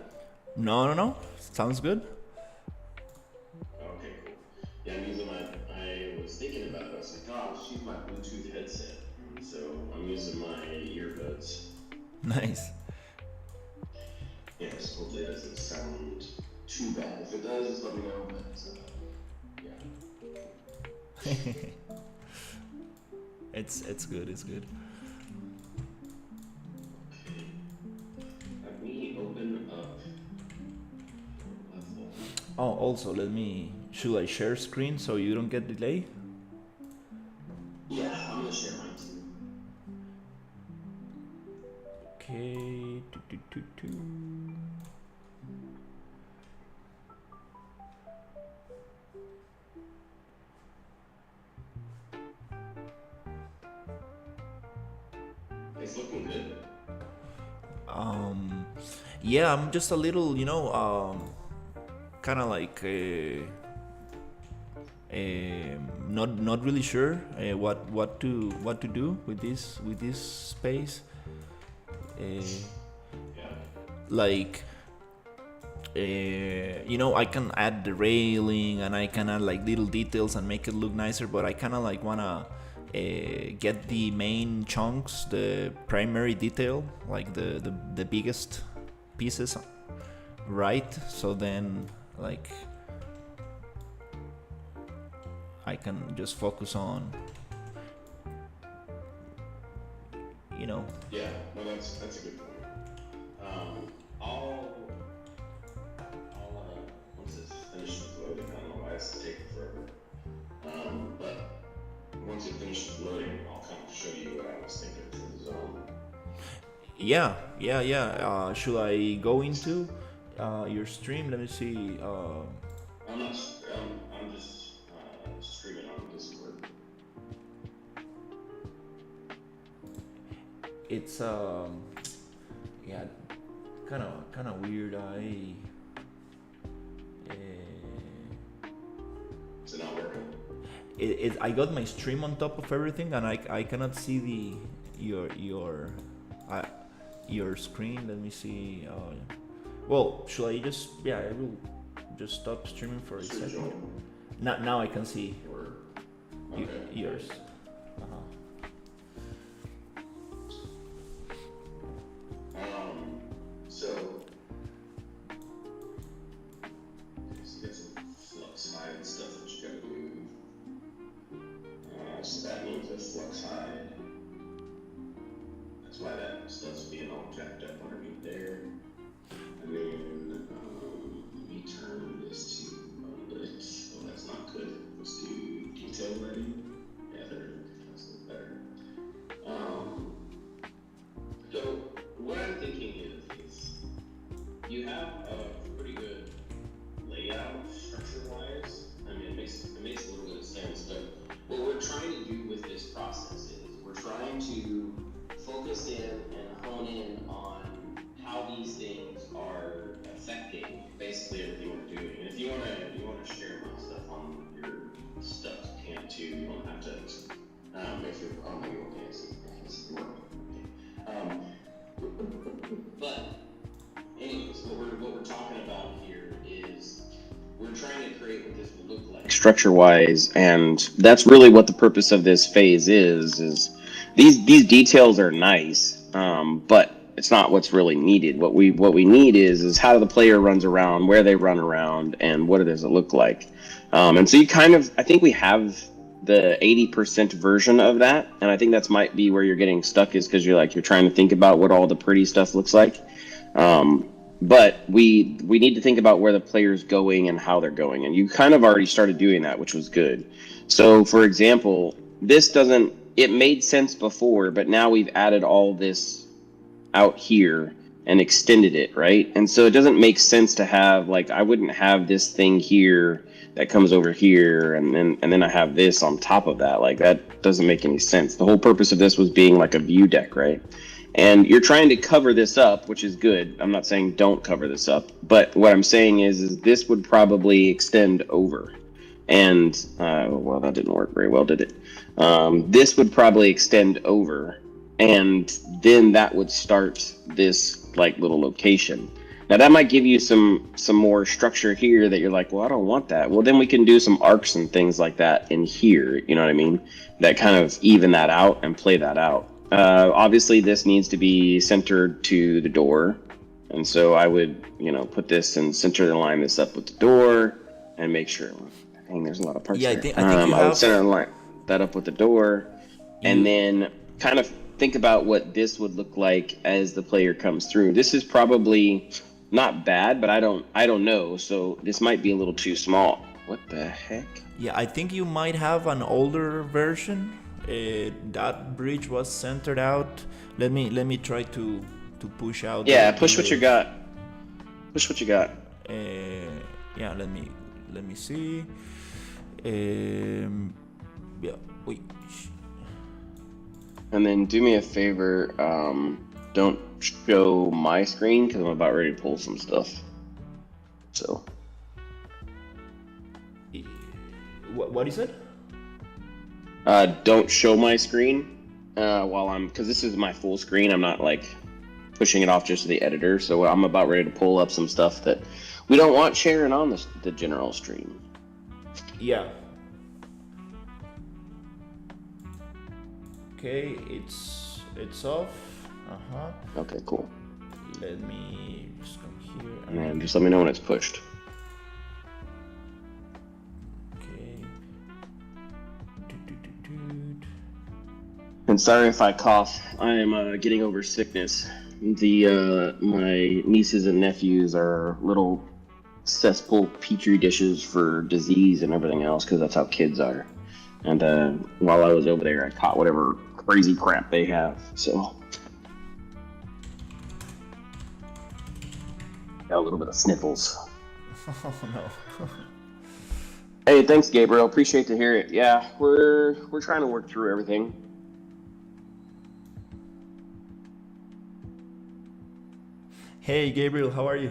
No, no, no. Sounds good. no? Okay, cool. Yeah, I'm using I was thinking about it. I was like, oh, I'll just use my Bluetooth headset. So I'm using my earbuds. Nice. Yeah, so hopefully it doesn't sound too bad. If it does, just let me know. But, yeah. It's good. It's good. Okay. Let me open up level. Oh, also, should I share screen so you don't get delay? Yeah, I'm gonna share mine too. Okay. It's looking good. Yeah, I'm just a little, kind of like not really sure what to do with this space. Yeah. Like I can add the railing and I can add like little details and make it look nicer, but I kind of like wanna get the main chunks, the primary detail, like the biggest pieces right, so then like I can just focus on Yeah, no, that's a good point. I'll once it's finished with loading, I don't know why it's taking forever. But once it finishes loading, I'll kind of show you what I was thinking for the zone. yeah. Should I go into your stream? Let me see. I'm not. I'm just streaming on Discord. It's yeah, kind of weird. Is it not working? I got my stream on top of everything, and I cannot see uh, your screen. Let me see. Well, should I just I will just stop streaming for a Sure, second. Joel. Now I can see Okay. yours. So you got some flux hide stuff that you gotta move. So that means a flux hide. That's why that stuff's being all jacked up underneath there. And then let me turn this to lit. Oh, that's not good. Let's do detail lighting. Yeah, there. That's a little better. So what I'm thinking is you have a pretty good layout structure-wise. I mean, it makes a little bit of sense, but what we're trying to do with this process is we're trying to focus in and hone in on how these things are affecting basically everything we're doing. And if you wanna share my stuff on your stuff, you can too. You don't have to. If you're, oh no, you're okay. It's working. Okay. But anyways, what we're talking about here is we're trying to create what this will look like structure-wise, and that's really what the purpose of this phase is these details are nice, but it's not what's really needed. What we need is how the player runs around, where they run around, and what does it look like. And so I think we have the 80% version of that, and I think that's might be where you're getting stuck, is because you're trying to think about what all the pretty stuff looks like. But we need to think about where the player's going and how they're going, and you kind of already started doing that, which was good. So for example, it made sense before, but now we've added all this out here and extended it, right? And so it doesn't make sense to have, I wouldn't have this thing here that comes over here, and then I have this on top of that. That doesn't make any sense. The whole purpose of this was being like a view deck, right? And you're trying to cover this up, which is good. I'm not saying don't cover this up, but what I'm saying is this would probably extend over. And, well, that didn't work very well, did it? This would probably extend over, and then that would start this little location. Now that might give you some more structure here that you're like, well, I don't want that. Well, then we can do some arcs and things like that in here, you know what I mean? That kind of even that out and play that out. Obviously this needs to be centered to the door. And so I would, put this and center and line this up with the door and make sure, dang, there's a lot of parts there. I think you have... I would center and line that up with the door, and then kind of think about what this would look like as the player comes through. This is probably not bad, but I don't know. So this might be a little too small. What the heck? Yeah, I think you might have an older version. That bridge was centered out. Let me try to push out. Yeah, push what you got. Push what you got. Yeah, let me see. Yeah, wait. And then do me a favor. Don't show my screen because I'm about ready to pull some stuff. So. What is it? Don't show my screen because this is my full screen. I'm not pushing it off just to the editor. So I'm about ready to pull up some stuff that we don't want sharing on the general stream. Yeah. Okay, it's off. Okay, cool. Let me just come here. And just let me know when it's pushed. Okay. And sorry if I cough. I am getting over sickness. My nieces and nephews are little cesspool petri dishes for disease and everything else, because that's how kids are. And while I was over there, I caught whatever crazy crap they have. So got a little bit of sniffles. Oh no. Hey, thanks, Gabriel. Appreciate to hear it. Yeah, we're trying to work through everything. Hey, Gabriel, how are you?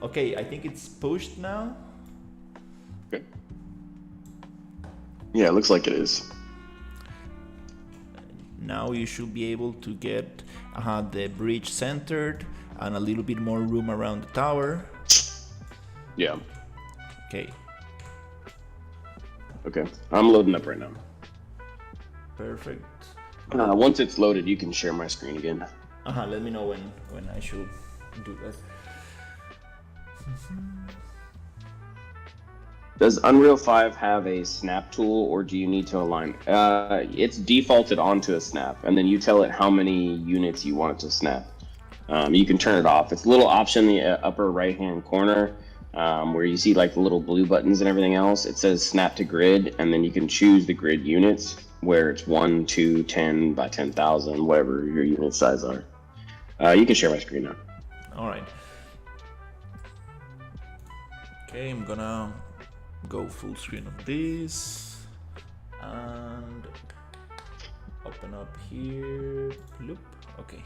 Okay, I think it's pushed now. Okay. Yeah, it looks like it is. Now you should be able to get the bridge centered and a little bit more room around the tower. Yeah. Okay, Okay. I'm loading up right now. perfect. Once it's loaded, you can share my screen again. Let me know when I should do that. Does Unreal 5 have a snap tool, or do you need to align? It's defaulted onto a snap, and then you tell it how many units you want it to snap. You can turn it off. It's a little option in the upper right-hand corner where you see like the little blue buttons and everything else. It says snap to grid, and then you can choose the grid units, where it's 1, 2, 10 by 10,000, whatever your unit size are. You can share my screen now. All right. Okay, I'm gonna go full screen of this and open up here. Loop. Okay.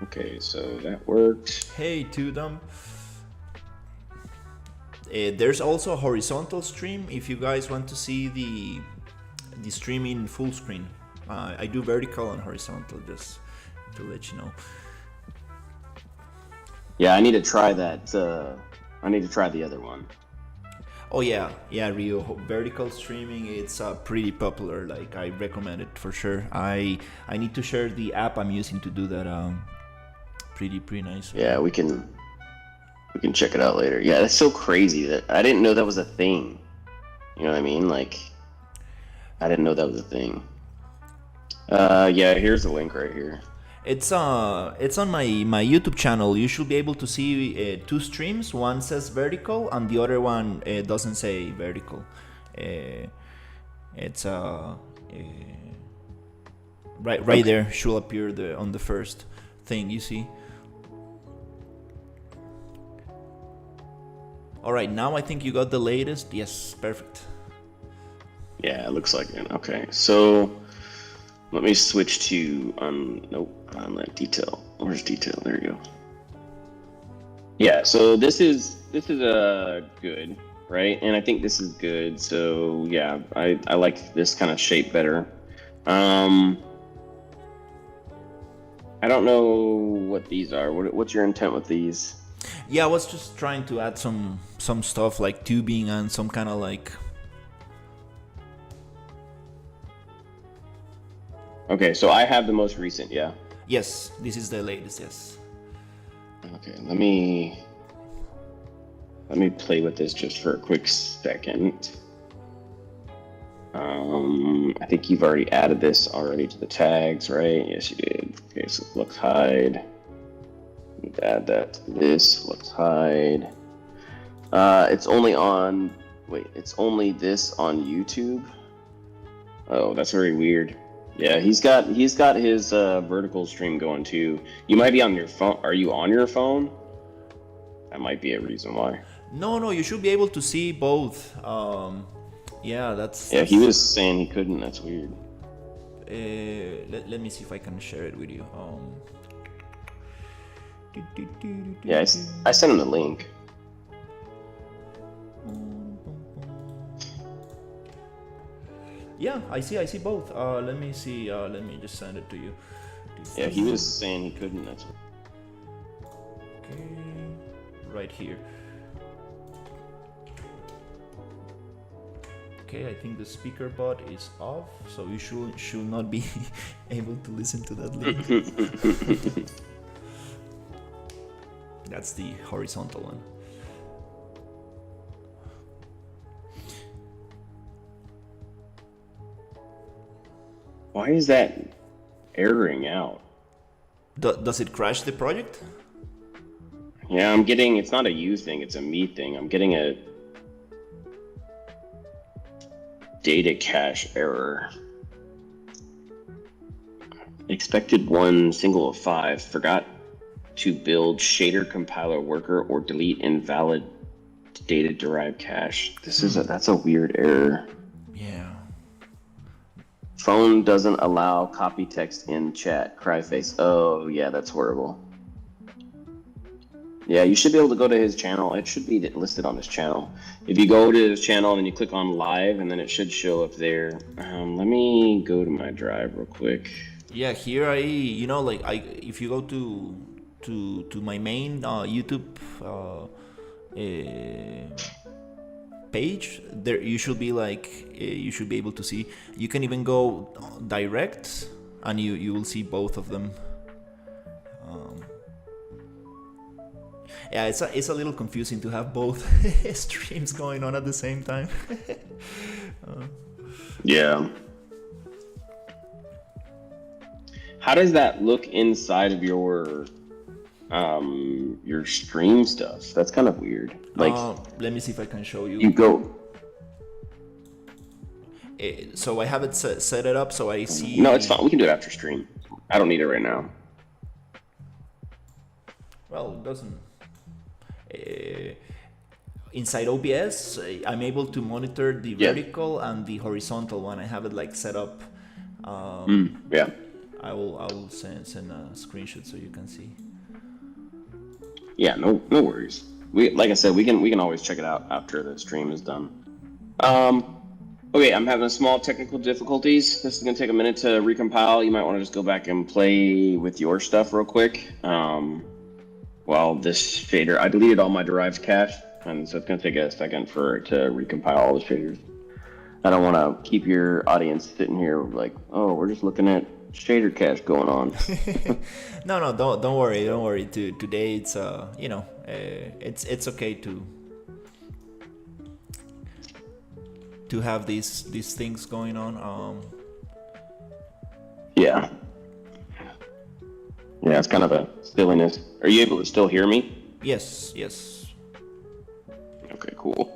Okay, so that worked. Hey, Tudum. There's also a horizontal stream if you guys want to see the stream in full screen. I do vertical and horizontal, just to let you know. Yeah, I need to try that. I need to try the other one. Oh yeah, Rio. Vertical streaming, it's pretty popular. Like, I recommend it for sure. I need to share the app I'm using to do that. Pretty nice. Yeah, we can check it out later. Yeah, that's so crazy that I didn't know that was a thing. You know what I mean? Like, I didn't know that was a thing. Yeah, here's the link right here. It's on my YouTube channel. You should be able to see two streams. One says vertical and the other one doesn't say vertical. It's right there should appear on the first thing you see. All right, now I think you got the latest. Yes, perfect. Yeah, it looks like it. Okay, so let me switch to unlet detail. Where's detail? There you go. Yeah, so this is good, right? And I think this is good. So yeah, I like this kind of shape better. I don't know what these are. What's your intent with these? Yeah, I was just trying to add some stuff like tubing and some kind of like. Okay, so I have the most recent, yeah? Yes, this is the latest, yes. Okay, let me play with this just for a quick second. I think you've already added this already to the tags, right? Yes, you did. Okay, so looks hide. Add that to this. Looks hide. It's only on. Wait, it's only this on YouTube. Oh, that's very weird. Yeah, he's got his vertical stream going too. You might be on your phone. Are you on your phone? That might be a reason why. No, you should be able to see both. Yeah, that's. Yeah, he was saying he couldn't. That's weird. Let me see if I can share it with you. Yeah, I sent him the link. Yeah, I see both. Let me see. Let me just send it to you. Yeah, he was saying he couldn't. That's okay. Right here. Okay, I think the speaker bot is off, so you should not be able to listen to that link. That's the horizontal one. Why is that erroring out? Does it crash the project? Yeah, I'm getting. It's not a you thing. It's a me thing. I'm getting a data cache error. Expected 1 single of 5. Forgot to build shader compiler worker or delete invalid data derived cache. That's a weird error. Yeah. Phone doesn't allow copy text in chat. Cry face. Oh yeah, that's horrible. Yeah, you should be able to go to his channel. It should be listed on his channel. If you go to his channel and then you click on live, and then it should show up there. Let me go to my drive real quick. Yeah, here like if you go to my main YouTube page, there you should be you should be able to see. You can even go direct, and you will see both of them. Yeah, it's a little confusing to have both streams going on at the same time. Yeah. How does that look inside of your stream stuff? That's kind of weird. Like, let me see if I can show you. you go. So I have it set it up so I see. No, it's fine. We can do it after stream. I don't need it right now. Well, it doesn't. Inside OBS, I'm able to monitor the vertical and the horizontal one. I have it like set up. Yeah. I will send a screenshot so you can see. Yeah, no worries. Like I said, we can always check it out after the stream is done. Okay, I'm having small technical difficulties. This is gonna take a minute to recompile. You might want to just go back and play with your stuff real quick. While this shader, I deleted all my derived cache, and so it's gonna take a second for it to recompile all the shaders. I don't want to keep your audience sitting here like, oh, we're just looking at shader cache going on. No, don't worry. Today it's it's okay to have these things going on. Yeah, it's kind of a silliness. Are you able to still hear me? Yes. Okay, cool.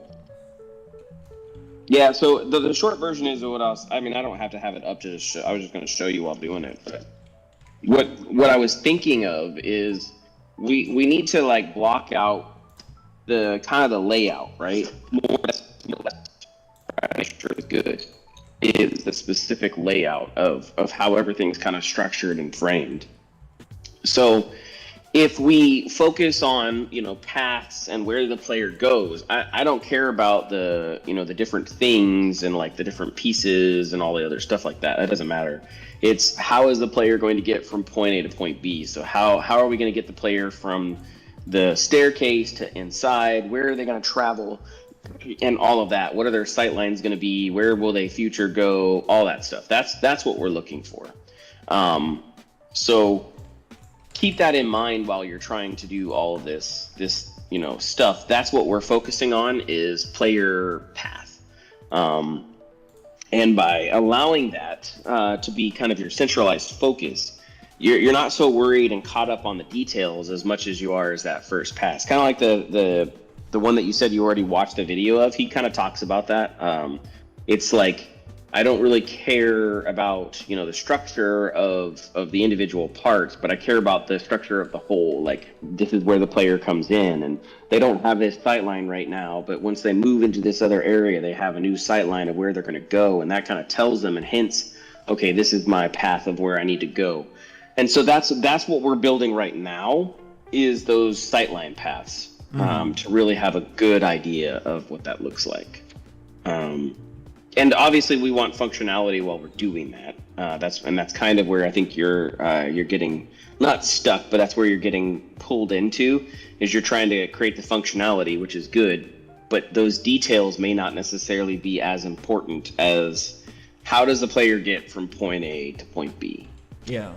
Yeah, so the short version is what else. I mean, I don't have to have it up to show. I was just going to show you while doing it. But what I was thinking of is we need to like block out the kind of the layout, right? More or less, make sure it's good. Is the specific layout of how everything's kind of structured and framed. So if we focus on, paths and where the player goes, I don't care about the different things and like the different pieces and all the other stuff like that. That doesn't matter. It's how is the player going to get from point A to point B? So how are we going to get the player from the staircase to inside? Where are they going to travel? And all of that. What are their sight lines going to be? Where will they future go? All that stuff. That's what we're looking for. So keep that in mind while you're trying to do all of this stuff. That's what we're focusing on is player path. And by allowing that to be kind of your centralized focus, you're not so worried and caught up on the details as much as you are as that first pass. Kind of like the one that you said you already watched the video of. He kind of talks about that. It's like, I don't really care about, the structure of the individual parts, but I care about the structure of the whole. Like, this is where the player comes in, and they don't have this sight line right now, but once they move into this other area, they have a new sight line of where they're going to go, and that kind of tells them and hints, okay, this is my path of where I need to go. And so that's what we're building right now, is those sightline paths, to really have a good idea of what that looks like. And obviously, we want functionality while we're doing that. That's kind of where I think you're getting not stuck, but that's where you're getting pulled into. Is you're trying to create the functionality, which is good, but those details may not necessarily be as important as how does the player get from point A to point B. Yeah.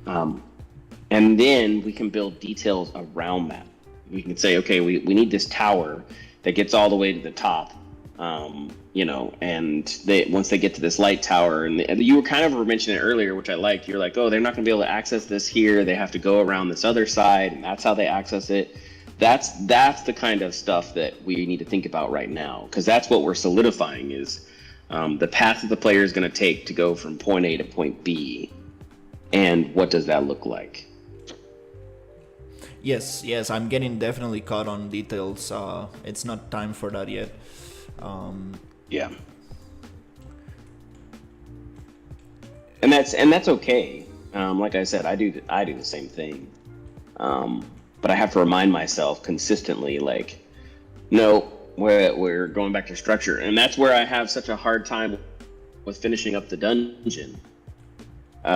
And then we can build details around that. We can say, okay, we need this tower that gets all the way to the top. And once they get to this light tower, and you were kind of mentioning it earlier, which I liked. You're like, oh, they're not going to be able to access this here. They have to go around this other side, and that's how they access it. That's the kind of stuff that we need to think about right now, because that's what we're solidifying is the path that the player is going to take to go from point A to point B, and what does that look like? Yes, I'm getting definitely caught on details. It's not time for that yet. Yeah. And that's okay. Like I said, I do the same thing. but I have to remind myself consistently, like, no, we're going back to structure. And that's where I have such a hard time with finishing up the dungeon.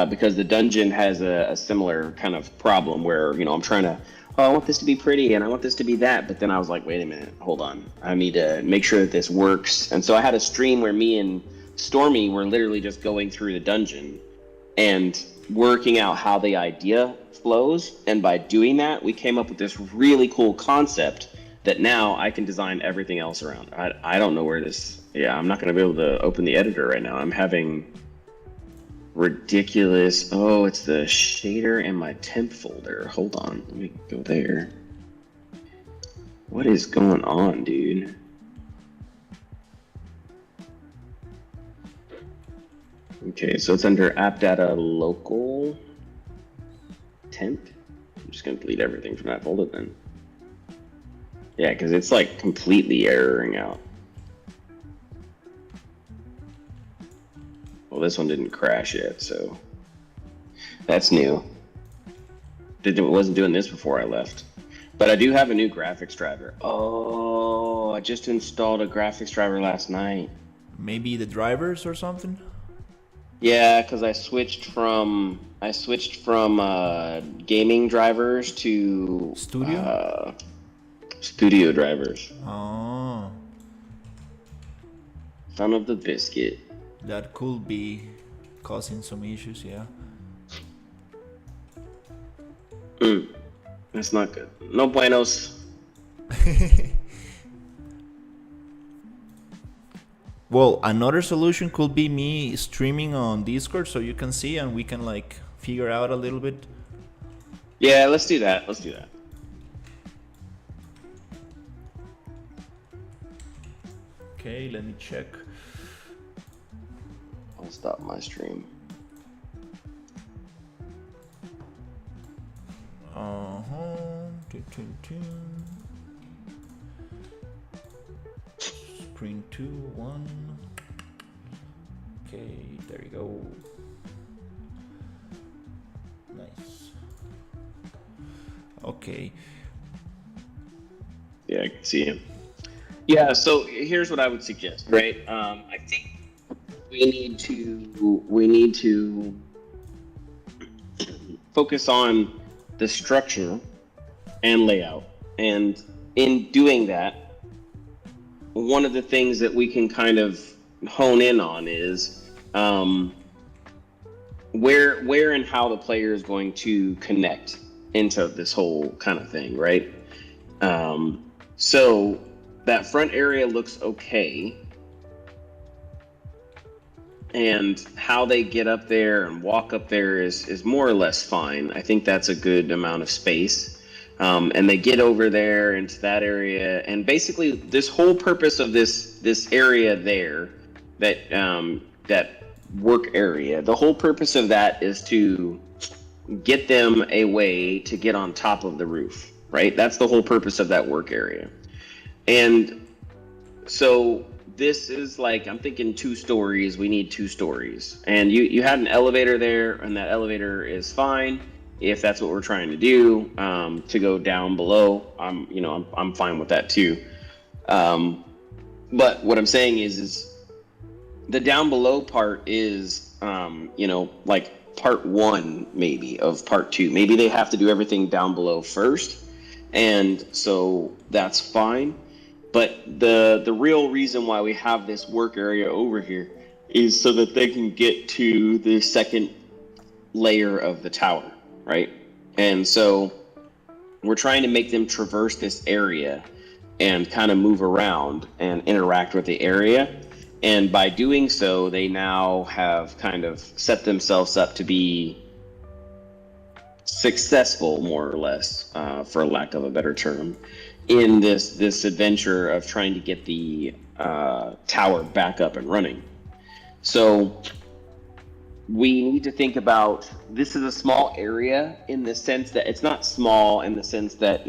Because the dungeon has a similar kind of problem where, you know, I'm trying to, oh, I want this to be pretty and I want this to be that. But then I was like, wait a minute, hold on. I need to make sure that this works. And so I had a stream where me and Stormy were literally just going through the dungeon and working out how the idea flows. And by doing that, we came up with this really cool concept that now I can design everything else around. I don't know where this, I'm not going to be able to open the editor right now. I'm having ridiculous, oh, it's the shader in my temp folder. Hold on, let me go there. What is going on, dude? Okay, so it's under app data local temp. I'm just gonna delete everything from that folder then. Yeah, because it's like completely erroring out. Well, this one didn't crash yet, so that's new. It wasn't doing this before I left. But I do have a new graphics driver. Oh, I just installed a graphics driver last night. Maybe the drivers or something? Yeah, because I switched from gaming drivers to Studio? Studio drivers. Oh, Son of the biscuit. that could be causing some issues, yeah. That's not good. No buenos. Well, another solution could be me streaming on Discord so you can see and we can like figure out a little bit. Yeah, let's do that. Let's do that. Okay, let me check. I'll stop my stream. Screen 2, 1. Okay, there you go. Nice. Okay. Yeah, I can see him. Yeah, so here's what I would suggest, right? I think we need to focus on the structure and layout. And in doing that, one of the things that we can kind of hone in on is where and how the player is going to connect into this whole kind of thing, right? So that front area looks okay. And how they get up there and walk up there is more or less fine. I think that's a good amount of space. And they get over there into that area. And basically this whole purpose of this area there, that work area, the whole purpose of that is to get them a way to get on top of the roof, right? That's the whole purpose of that work area. And so this is like, I'm thinking 2 stories, we need 2 stories. And you had an elevator there, and that elevator is fine if that's what we're trying to do, to go down below. I'm fine with that too. But what I'm saying is the down below part is, like part 1 maybe of part 2. Maybe they have to do everything down below first, and so that's fine. But the real reason why we have this work area over here is so that they can get to the second layer of the tower, right? And so we're trying to make them traverse this area and kind of move around and interact with the area. And by doing so, they now have kind of set themselves up to be successful, more or less, for lack of a better term, in this adventure of trying to get the tower back up and running. So we need to think about, this is a small area in the sense that it's not small in the sense that,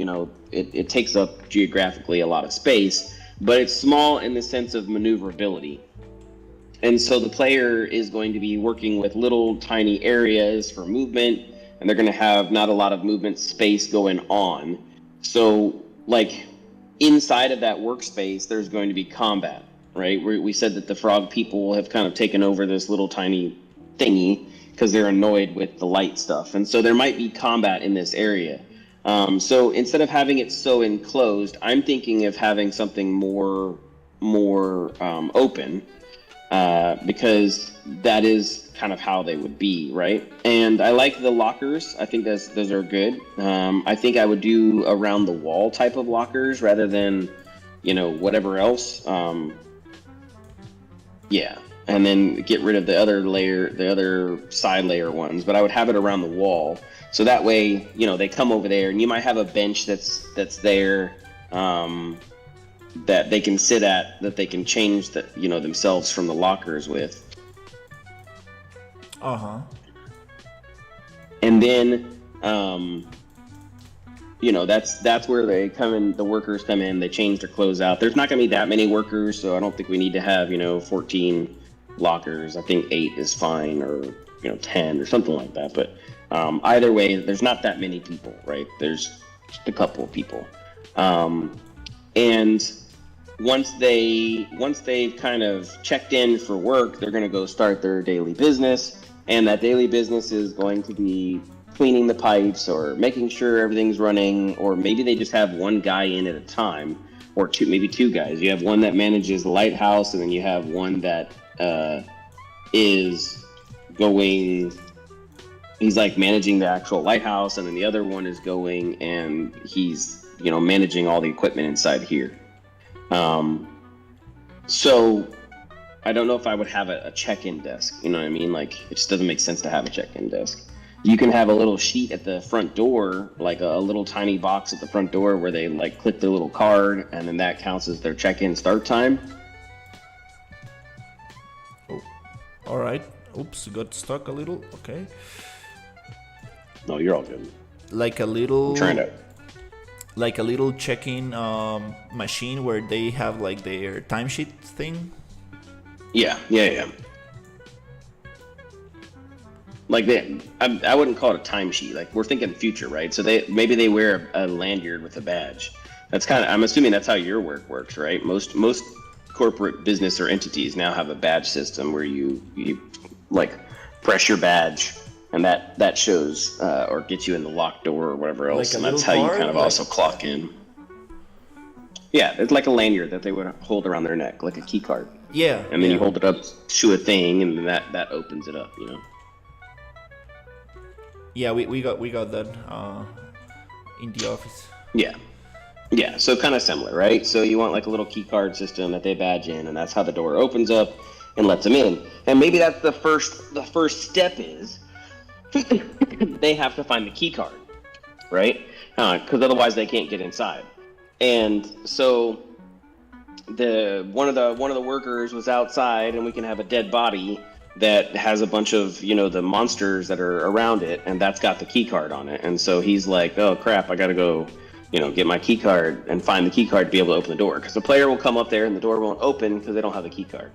it takes up geographically a lot of space, but it's small in the sense of maneuverability. And so the player is going to be working with little tiny areas for movement, and they're going to have not a lot of movement space going on. So, like, inside of that workspace, there's going to be combat, right? We said that the frog people have kind of taken over this little tiny thingy because they're annoyed with the light stuff. And so there might be combat in this area. So instead of having it so enclosed, I'm thinking of having something more open, because that is kind of how they would be, right? And I like the lockers. I think those are good. I think I would do around the wall type of lockers rather than, whatever else. Yeah, and then get rid of the other side layer ones. But I would have it around the wall, so that way, they come over there, and you might have a bench that's there. That they can sit at, that they can change themselves from the lockers with. And then that's where they come in, the workers come in, they change their clothes out. There's not going to be that many workers, so I don't think we need to have 14 lockers. I think 8 is fine, or 10 or something like that. But either way, there's not that many people, right? There's just a couple of people. And once they've kind of checked in for work, they're going to go start their daily business, and that daily business is going to be cleaning the pipes or making sure everything's running, or maybe they just have one guy in at a time, or maybe two guys. You have one that manages the lighthouse, and then you have one that is going, he's like managing the actual lighthouse, and then the other one is going and he's managing all the equipment inside here. So I don't know if I would have a check-in desk, you know what I mean? Like, it just doesn't make sense to have a check-in desk. You can have a little sheet at the front door, like a little tiny box at the front door where they like click their little card, and then that counts as their check-in start time. Oh, all right. Oops, got stuck a little. Okay. No, you're all good. Like a little. I'm trying to. Like a little check-in machine where they have like their timesheet thing. Yeah. Like I wouldn't call it a timesheet. Like, we're thinking future, right? So maybe they wear a lanyard with a badge. That's kind of, I'm assuming that's how your work works, right? Most corporate business or entities now have a badge system where you like press your badge, and that shows or gets you in the locked door or whatever else, Like and that's how you kind of also clock in. Yeah, it's like a lanyard that they would hold around their neck, like a key card. Yeah. And then you hold it up to a thing, and then that opens it up, Yeah, we got that in the office. Yeah, so kind of similar, right? So you want like a little key card system that they badge in, and that's how the door opens up and lets them in. And maybe that's the first step is they have to find the key card, right? Because otherwise they can't get inside. And so one of the workers was outside, and we can have a dead body that has a bunch of the monsters that are around it, and that's got the key card on it. And so he's like, oh crap, I gotta go get my key card and find the key card to be able to open the door, because the player will come up there and the door won't open because they don't have the key card,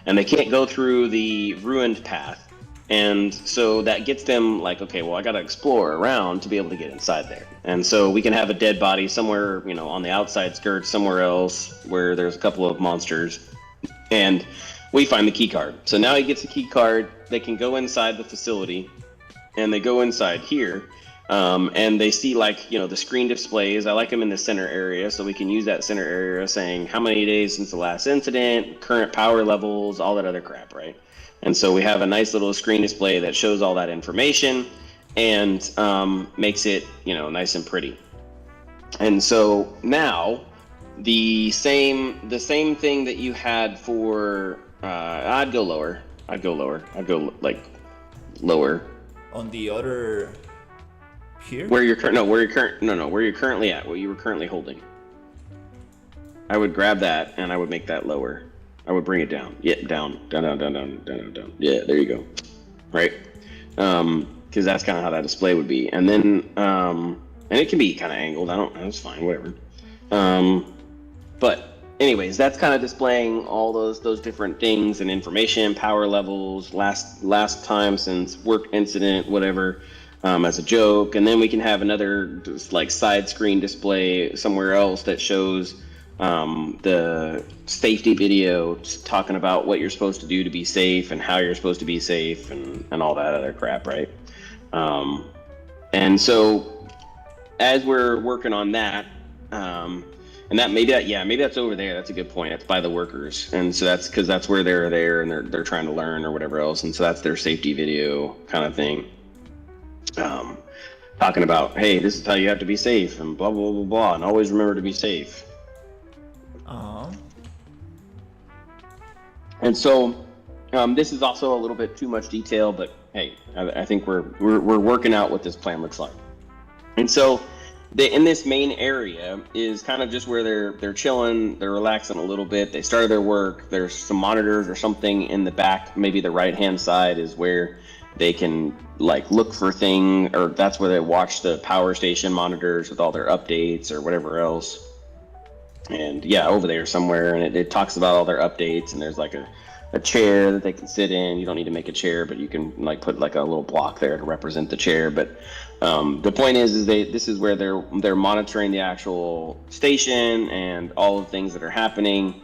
and they can't go through the ruined path. And so that gets them like, okay, well, I got to explore around to be able to get inside there. And so we can have a dead body somewhere, on the outside skirts somewhere else where there's a couple of monsters, and we find the key card. So now he gets the key card. They can go inside the facility, and they go inside here, and they see the screen displays. I like them in the center area, so we can use that center area saying how many days since the last incident, current power levels, all that other crap, right? And so we have a nice little screen display that shows all that information and makes it, nice and pretty. And so now the same thing that you had for I'd go lower. I'd go lower. On the other here? Where you're currently at, what you were currently holding. I would grab that and I would make that lower. I would bring it down. Yeah, down. Yeah, there you go. Right? Because that's kind of how that display would be. And then, and it can be kind of angled. That's fine, whatever. But anyways, that's kind of displaying all those different things and information, power levels, last time since work incident, whatever. as a joke, and then we can have another like side screen display somewhere else that shows the safety video talking about what you're supposed to do to be safe and how you're supposed to be safe and all that other crap, right? And so as we're working on that, and that maybe that's over there. That's a good point. That's by the workers, and so that's because that's where they're there and they're trying to learn or whatever else, and so that's their safety video kind of thing. Talking about, hey, this is how you have to be safe and blah blah blah blah, and always remember to be safe. And so this is also a little bit too much detail, but hey, I think we're working out what this plan looks like. And so in this main area is kind of just where they're chilling, they're relaxing a little bit. They started their work. There's some monitors or something in the back. Maybe the right hand side is where they can like look for things, or that's where they watch the power station monitors with all their updates or whatever else. And yeah, over there somewhere, and it talks about all their updates, and there's like a chair that they can sit in. You don't need to make a chair, but you can like put like a little block there to represent the chair. But the point is this is where they're monitoring the actual station and all the things that are happening.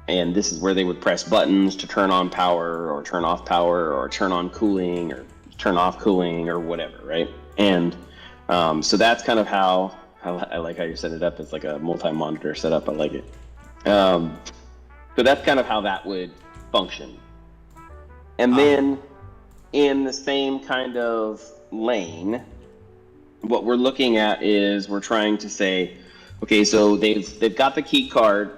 And this is where they would press buttons to turn on power or turn off power or turn on cooling or turn off cooling or whatever, right? And so that's kind of how I like how you set it up. It's like a multi-monitor setup. I like it. So that's kind of how that would function. And then in the same kind of lane, what we're looking at is we're trying to say, okay, so they've got the key card.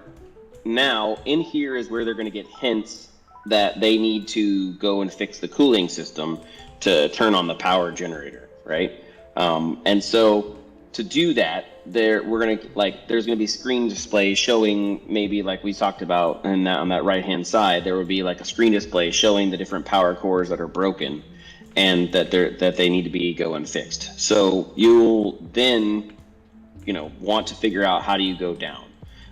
Now in here is where they're going to get hints that they need to go and fix the cooling system to turn on the power generator, right? And so to do that, there's gonna be screen display showing, maybe like we talked about, and on that right hand side there would be like a screen display showing the different power cores that are broken and that they need to be going fixed. So you'll then want to figure out how do you go down.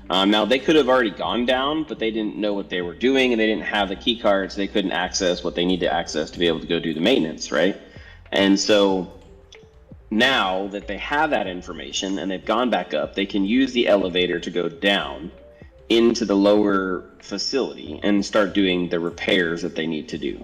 Now they could have already gone down, but they didn't know what they were doing and they didn't have the key cards. They couldn't access what they need to access to be able to go do the maintenance, right? And so now that they have that information and they've gone back up, they can use the elevator to go down into the lower facility and start doing the repairs that they need to do.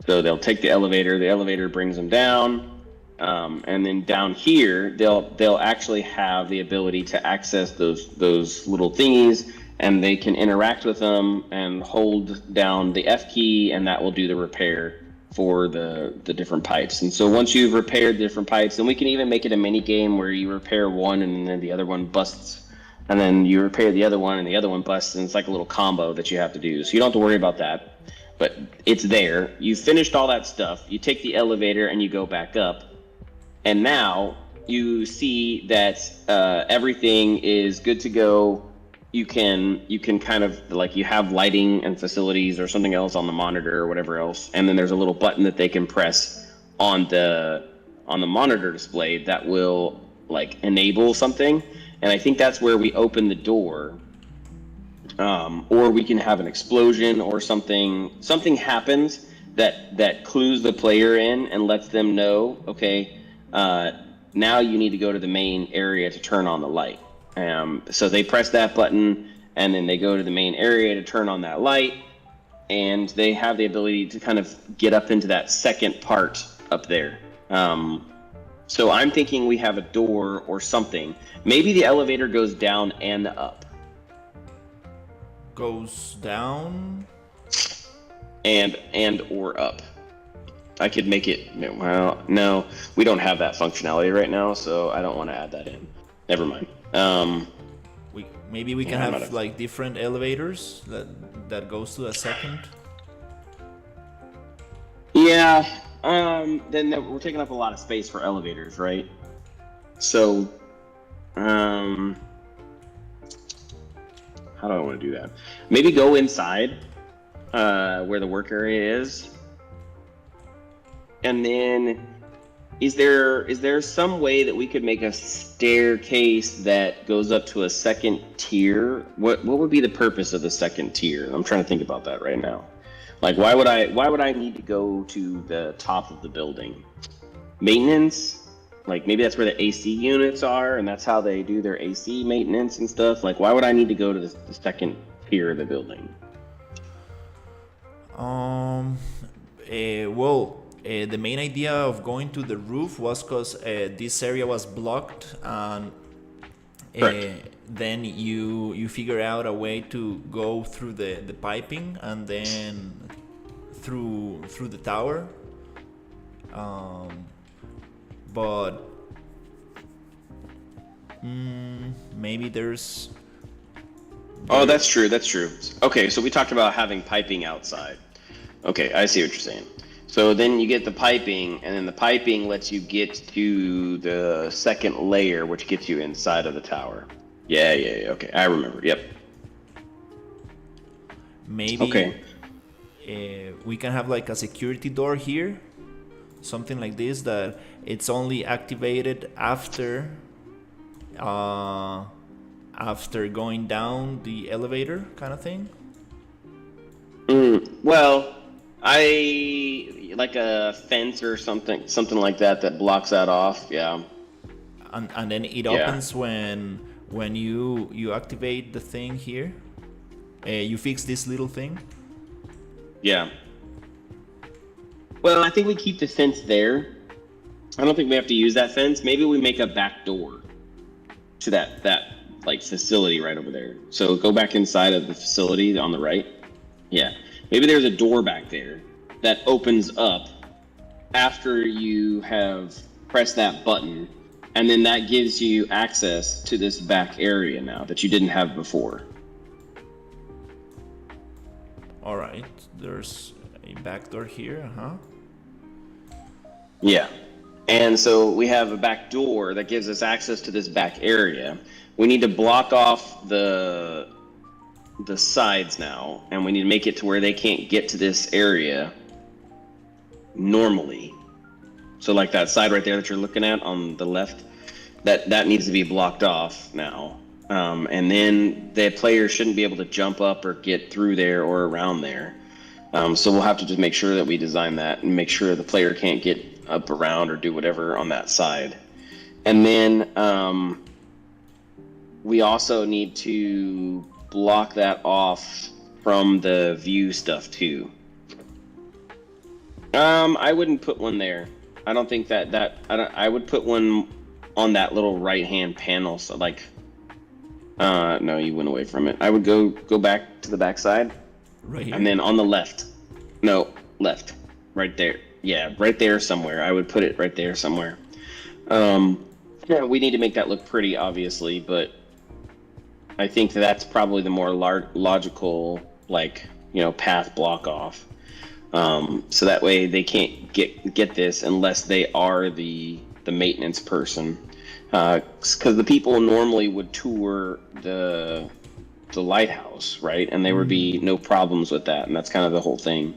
So they'll take the elevator brings them down, and then down here they'll actually have the ability to access those little thingies, and they can interact with them and hold down the F key, and that will do the repair for the different pipes. And so once you've repaired the different pipes, then we can even make it a mini game where you repair one and then the other one busts, and then you repair the other one and the other one busts, and it's like a little combo that you have to do. So you don't have to worry about that, but it's there. You finished all that stuff, you take the elevator and you go back up, and now you see that everything is good to go. You can kind of like, you have lighting and facilities or something else on the monitor or whatever else, and then there's a little button that they can press on the monitor display that will like enable something. And I think that's where we open the door, or we can have an explosion or something happens that clues the player in and lets them know, okay, now you need to go to the main area to turn on the light. So they press that button and then they go to the main area to turn on that light, and they have the ability to kind of get up into that second part up there. So I'm thinking we have a door or something. Maybe the elevator goes down and up. Goes down? And or up. I could make it, well, no, we don't have that functionality right now, so I don't want to add that in. Never mind. Maybe we can have like different elevators that goes to a second. Yeah. Then we're taking up a lot of space for elevators, right? So, how do I want to do that? Maybe go inside, where the work area is, and then. Is there some way that we could make a staircase that goes up to a second tier? What would be the purpose of the second tier? I'm trying to think about that right now. Like, why would I need to go to the top of the building? maintenance. Like maybe that's where the AC units are, and that's how they do their AC maintenance and stuff. Like, why would I need to go to the second tier of the building? The main idea of going to the roof was because this area was blocked, and Correct. then you figure out a way to go through the piping and then through the tower. But maybe there's Oh, that's true. That's true. Okay, so we talked about having piping outside. Okay, I see what you're saying. So then you get the piping, and then the piping lets you get to the second layer, which gets you inside of the tower. Yeah, yeah, yeah. Okay, I remember. Yep. maybe Okay. we can have like a security door here, something like this, that it's only activated after going down the elevator, kind of thing. Well, I like a fence or something like that blocks that off. Yeah. And then it Yeah. opens when you activate the thing here. You fix this little thing. Yeah. Well, I think we keep the fence there. I don't think we have to use that fence. Maybe we make a back door to that like facility right over there. So go back inside of the facility on the right. Yeah. Maybe there's a door back there that opens up after you have pressed that button, and then that gives you access to this back area now that you didn't have before. All right, there's a back door here, huh? Yeah. And so we have a back door that gives us access to this back area. We need to block off the sides now, and we need to make it to where they can't get to this area normally. So like that side right there that you're looking at on the left, that needs to be blocked off now. And then the player shouldn't be able to jump up or get through there or around there. So we'll have to just make sure that we design that and make sure the player can't get up around or do whatever on that side. And then we also need to block that off from the view stuff too. I wouldn't put one there. I don't think I would put one on that little right hand panel. So like, no, you went away from it. I would go back to the back side. Right here. And then on the left. No, left. Right there. Yeah, right there somewhere. I would put it right there somewhere. Yeah, we need to make that look pretty, obviously, but I think that's probably the more logical, like, path block off. So that way they can't get this unless they are the maintenance person. Because the people normally would tour the lighthouse, right? And there would be no problems with that, and that's kind of the whole thing.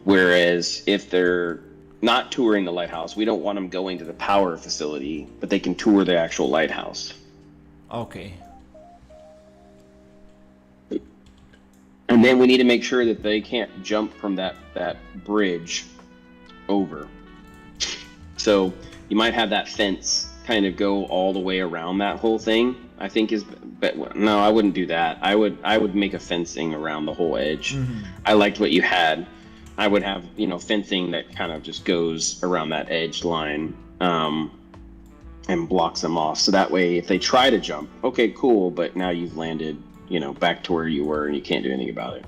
Whereas if they're not touring the lighthouse, we don't want them going to the power facility, but they can tour the actual lighthouse. Okay. And then we need to make sure that they can't jump from that bridge over. So you might have that fence kind of go all the way around that whole thing. I think but no, I wouldn't do that. I would make a fencing around the whole edge. Mm-hmm. I liked what you had. I would have, fencing that kind of just goes around that edge line, and blocks them off. So that way, if they try to jump, okay, cool, but now you've landed, back to where you were and you can't do anything about it.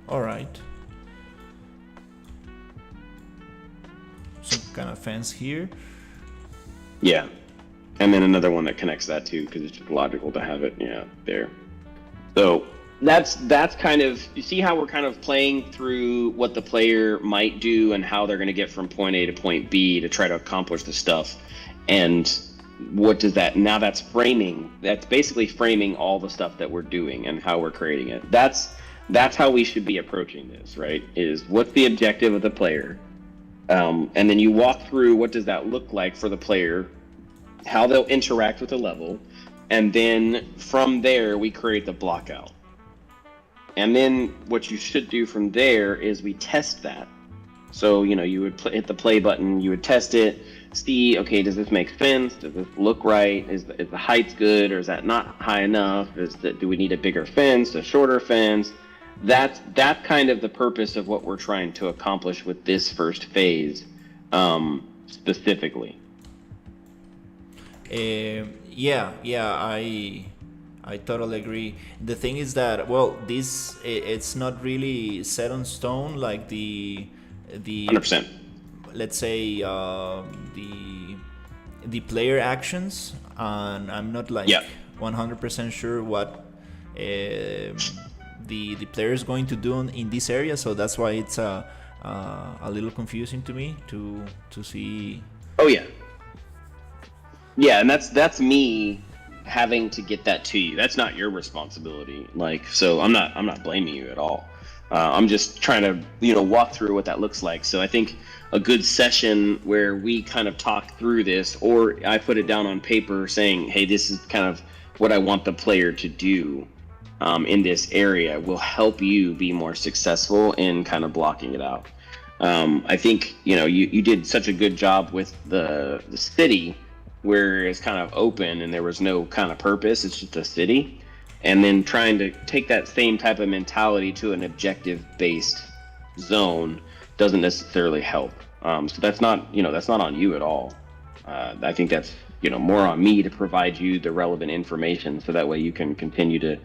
All right. Some kind of fence here. Yeah. And then another one that connects that too, because it's just logical to have it, there. So that's kind of, you see how we're kind of playing through what the player might do and how they're going to get from point A to point B to try to accomplish the stuff. And what does that, now that's basically framing all the stuff that we're doing and how we're creating it. That's how we should be approaching this, right? Is what's the objective of the player? And then you walk through what does that look like for the player, how they'll interact with the level, and then from there we create the block out. And then what you should do from there is we test that. So, you would hit the play button, you would test it, see, okay, does this make sense? Does this look right? Is the height good, or is that not high enough? Do we need a bigger fence, a shorter fence? That's kind of the purpose of what we're trying to accomplish with this first phase, specifically. Yeah, I totally agree. The thing is that, well, it's not really set on stone, like the 100%. let's say the player actions, and I'm not like Yeah. 100% sure what the player is going to do in this area, so that's why it's a little confusing to me to see. Oh yeah. Yeah, and that's me having to get that to you. That's not your responsibility. Like, so I'm not blaming you at all. I'm just trying to walk through what that looks like. So I think a good session where we kind of talk through this, or I put it down on paper saying, hey, this is kind of what I want the player to do in this area, will help you be more successful in kind of blocking it out. I think you did such a good job with the city, where it's kind of open and there was no kind of purpose. It's just a city. And then trying to take that same type of mentality to an objective-based zone doesn't necessarily help. So that's not on you at all. I think that's more on me to provide you the relevant information, so that way you can continue to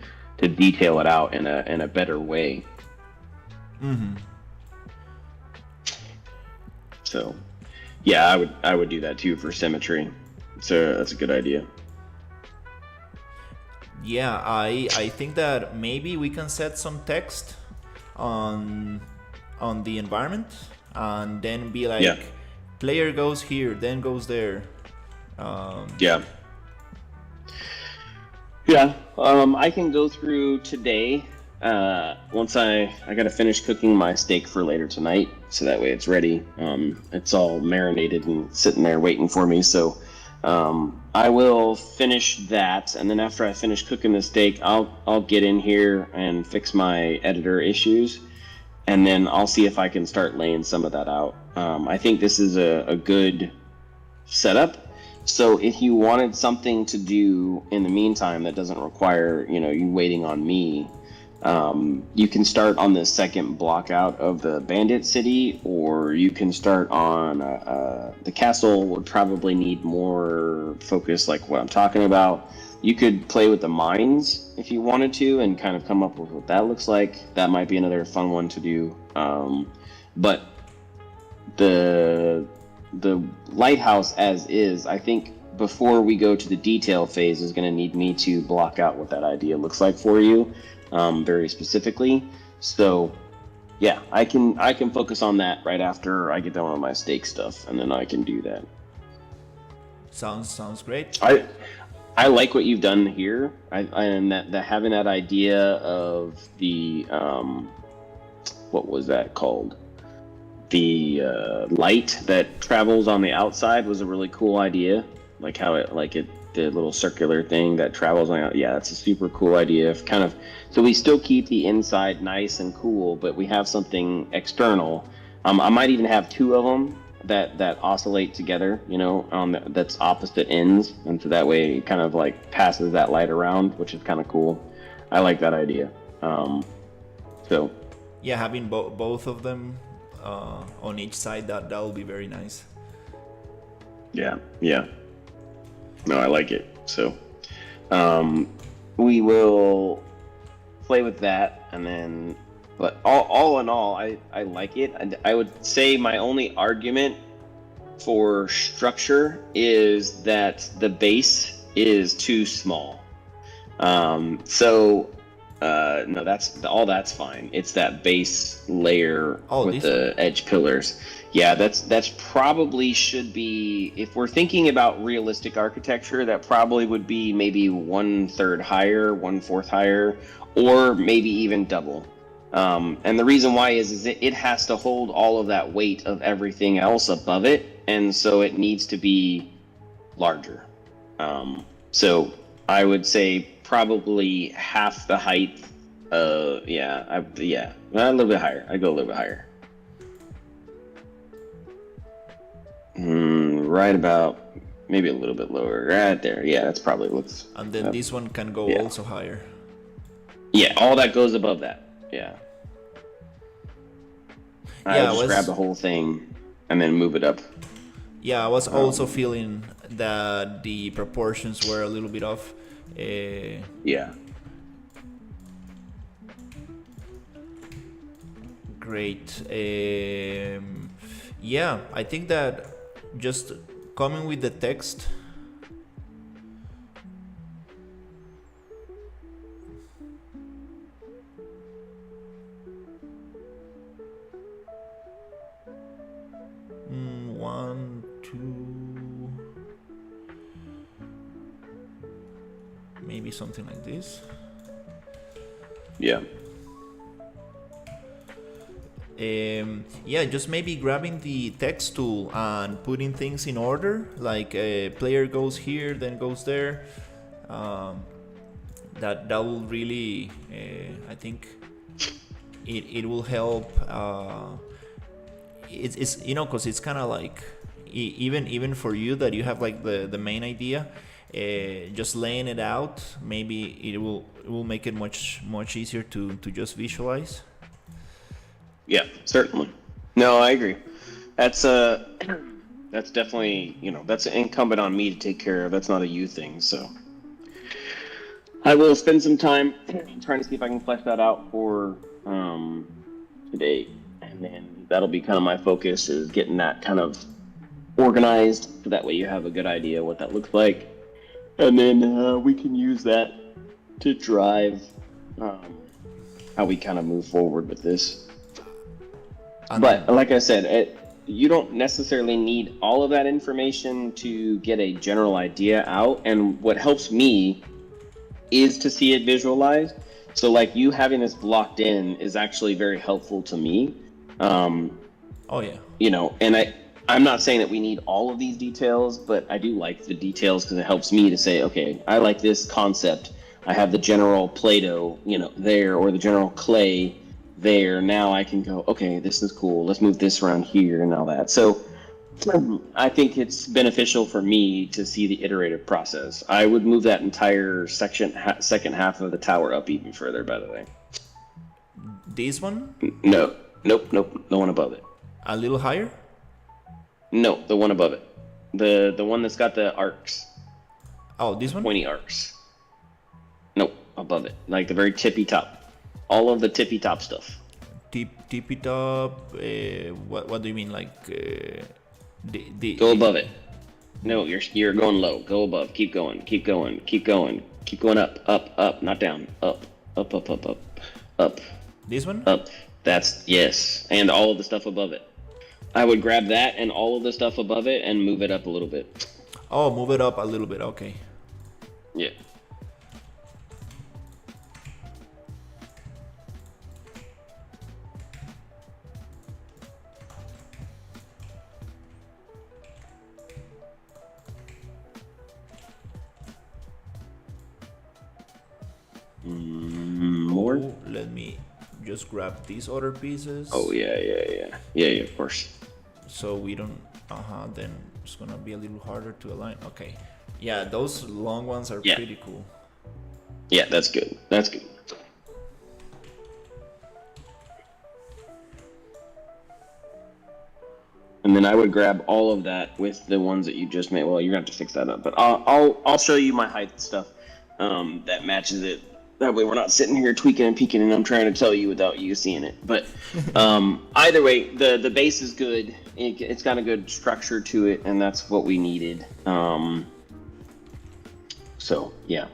detail it out in a better way. Mm-hmm. So, yeah, I would do that too for symmetry. So that's a good idea. Yeah, I think that maybe we can set some text on the environment, and then be like, Yeah. player goes here, then goes there. Yeah. I can go through today. Once I gotta finish cooking my steak for later tonight, so that way it's ready. It's all marinated and sitting there waiting for me. So I will finish that, and then after I finish cooking the steak, I'll get in here and fix my editor issues, and then I'll see if I can start laying some of that out. I think this is a good setup. So if you wanted something to do in the meantime that doesn't require you waiting on me, you can start on the second block out of the bandit city, or you can start on the castle. Would probably need more focus, like what I'm talking about. You could play with the mines if you wanted to, and kind of come up with what that looks like. That might be another fun one to do. But the lighthouse as is, I think before we go to the detail phase, is going to need me to block out what that idea looks like for you, very specifically. So yeah, I can focus on that right after I get done with my steak stuff, and then I can do that. Sounds great. I like what you've done here. And that having that idea of the what was that called? The light that travels on the outside was a really cool idea. Like how the little circular thing that travels on. Yeah, that's a super cool idea. So we still keep the inside nice and cool, but we have something external. I might even have two of them that oscillate together, that's opposite ends, and so that way it kind of like passes that light around, which is kind of cool. I like that idea. So yeah, having both of them on each side, that will be very nice. Yeah. No, I like it. So we will play with that, and then, but all in all, I like it. And I would say my only argument for structure is that the base is too small. No, that's fine. It's that base layer with the edge pillars. Yeah, that's probably should be, if we're thinking about realistic architecture, that probably would be maybe 1/3 higher, 1/4 higher, or maybe even double. And the reason why is it has to hold all of that weight of everything else above it, and so it needs to be larger. So I would say probably half the height. A little bit higher. I'd go a little bit higher. right about, maybe a little bit lower, right there. Yeah, that's probably looks. And then this one can go yeah. also higher. Yeah, all that goes above that. Yeah. Yeah, I just grab the whole thing and then move it up. Yeah, I was also feeling that the proportions were a little bit off. Yeah. Great. Yeah, I think that just coming with the text. One, two, maybe something like this. Yeah. Yeah, just maybe grabbing the text tool and putting things in order, like a player goes here, then goes there. That will really, I think, it will help. It's because it's kind of like even for you that you have like the main idea, just laying it out. Maybe it will make it much easier to just visualize. Yeah, certainly. No, I agree. That's definitely, that's incumbent on me to take care of. That's not a you thing. So I will spend some time trying to see if I can flesh that out for today, and then that'll be kind of my focus, is getting that kind of organized, so that way you have a good idea what that looks like, and then we can use that to drive how we kind of move forward with this. But like I said, you don't necessarily need all of that information to get a general idea out. And what helps me is to see it visualized. So like you having this blocked in is actually very helpful to me. Oh yeah. And I'm not saying that we need all of these details, but I do like the details because it helps me to say, okay, I like this concept. I have the general Play-Doh, there, or the general clay there. Now I can go, okay, this is cool. Let's move this around here and all that. So I think it's beneficial for me to see the iterative process. I would move that entire second half of the tower up even further, by the way. This one? No. Nope. The one above it. A little higher? No, the one above it. The one that's got the arcs. Oh, this one? Pointy arcs. Nope, above it. Like the very tippy top. All of the tippy top stuff. Tippy top. What do you mean? Like go above it. No, you're going low. Go above. Keep going. Keep going. Keep going. Keep going up, not down. Up. This one? Up. That's yes. And all of the stuff above it. I would grab that and all of the stuff above it and move it up a little bit. Oh, move it up a little bit. Okay. Yeah. More? Oh, let me just grab these other pieces. Oh yeah, of course. So we don't, then it's gonna be a little harder to align. Okay. Yeah, those long ones are pretty cool. Yeah, that's good. And then I would grab all of that with the ones that you just made. Well, you're gonna have to fix that up, but I'll show you my height stuff that matches it. That way we're not sitting here tweaking and peeking and I'm trying to tell you without you seeing it. But either way, the base is good. It's got a good structure to it, and that's what we needed. So yeah,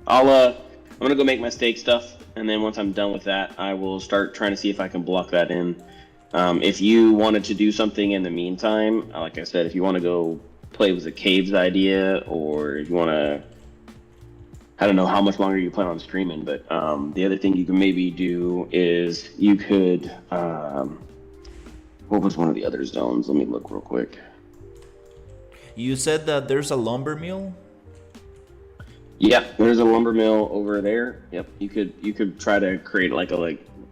I'm gonna go make my steak stuff, and then once I'm done with that, I will start trying to see if I can block that in. If you wanted to do something in the meantime, like I said, if you want to go play with the caves idea, or if you want to, I don't know how much longer you plan on streaming, but the other thing you can maybe do is you could, what was one of the other zones? Let me look real quick. You said that there's a lumber mill? Yeah, there's a lumber mill over there. Yep, you could try to create like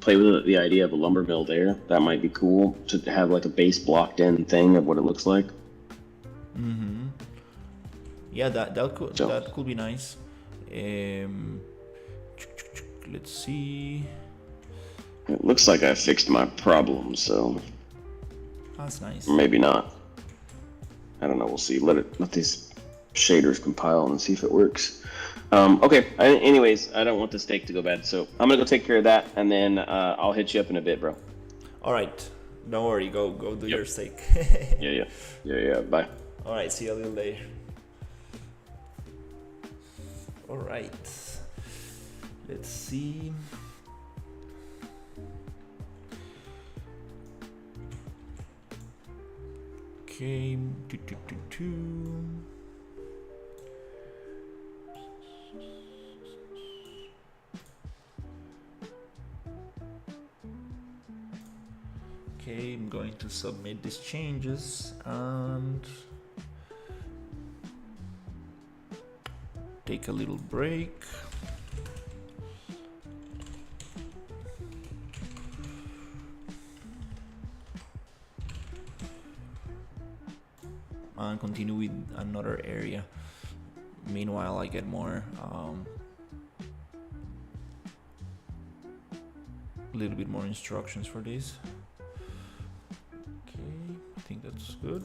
play with the idea of a lumber mill there. That might be cool to have like a base blocked in thing of what it looks like. Mm-hmm. Yeah, So- that could be nice. Let's see. It looks like I fixed my problem, so That's nice. maybe not. I don't know. We'll see. Let these shaders compile and see if it works. Okay. Anyways, I don't want the steak to go bad, so I'm gonna go take care of that, and then I'll hit you up in a bit, bro. All right. Don't worry. Go do Yep. your steak. Yeah. Bye. All right. See you a little later. All right. Let's see. Okay. Okay, I'm going to submit these changes and take a little break. And continue with another area. Meanwhile, I get more a little bit more instructions for this. Okay, I think that's good.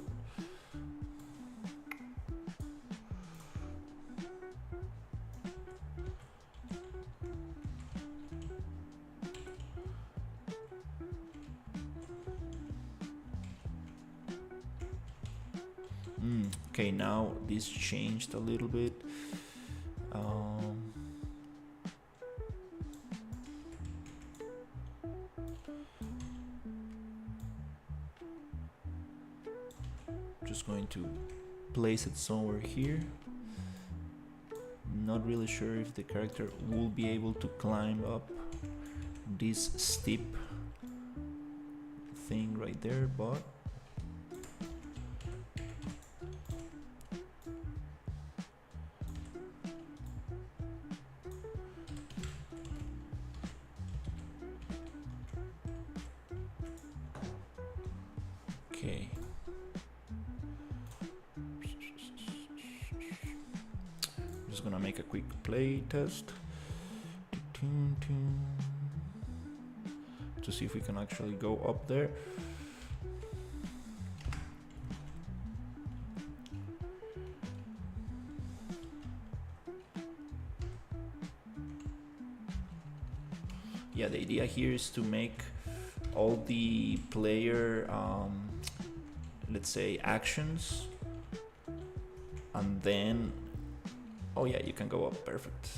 Okay, now this changed a little bit. Just going to place it somewhere here. Not really sure if the character will be able to climb up this steep thing right there, but okay. Just gonna make a quick play test to see if we can actually go up there. Yeah, the idea here is to make all the player let's say actions, and then oh yeah, you can go up. Perfect.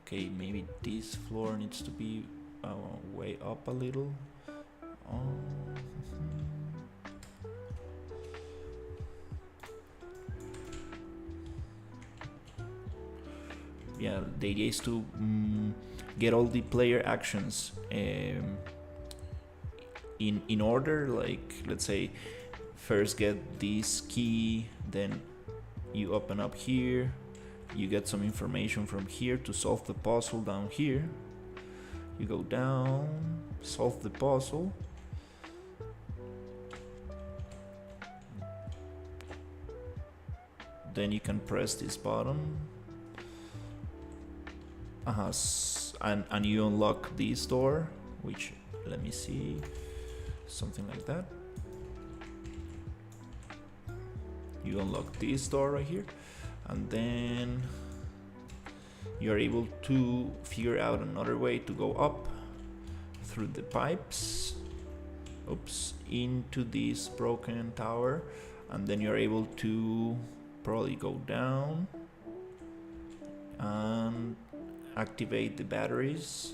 Okay, maybe this floor needs to be way up a little. Yeah, the idea is to get all the player actions in order. Like, let's say first get this key, then you open up here, you get some information from here to solve the puzzle down here. You go down, solve the puzzle. Then you can press this button. And you unlock this door, which, let me see, something like that. You unlock this door right here, and then you're able to figure out another way to go up through the pipes, into this broken tower, and then you're able to probably go down and activate the batteries,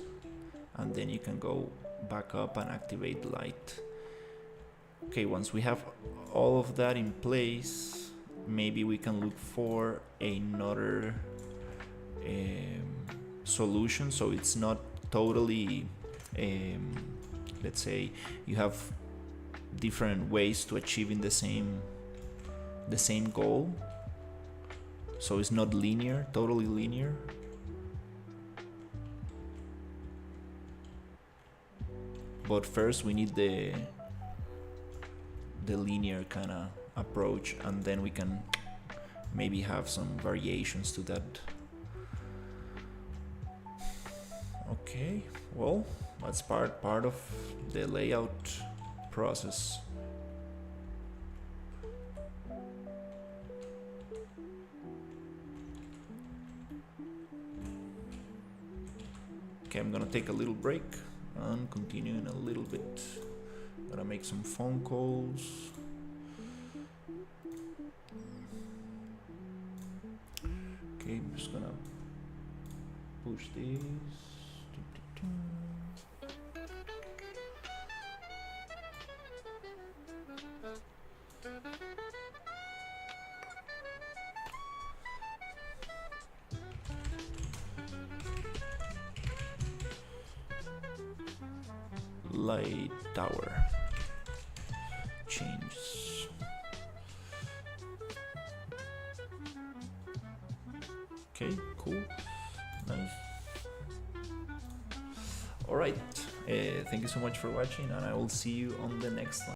and then you can go back up and activate the light. Okay, once we have all of that in place, maybe we can look for another solution, so it's not totally let's say you have different ways to achieving the same goal, so it's not linear, totally linear. But first we need the linear kind of approach, and then we can maybe have some variations to that. Okay, well, that's part of the layout process. Okay, I'm gonna take a little break and continue in a little bit. Gotta make some phone calls. Okay, I'm just gonna push this. Light tower changes. Okay, cool, nice. All right, thank you so much for watching, and I will see you on the next one.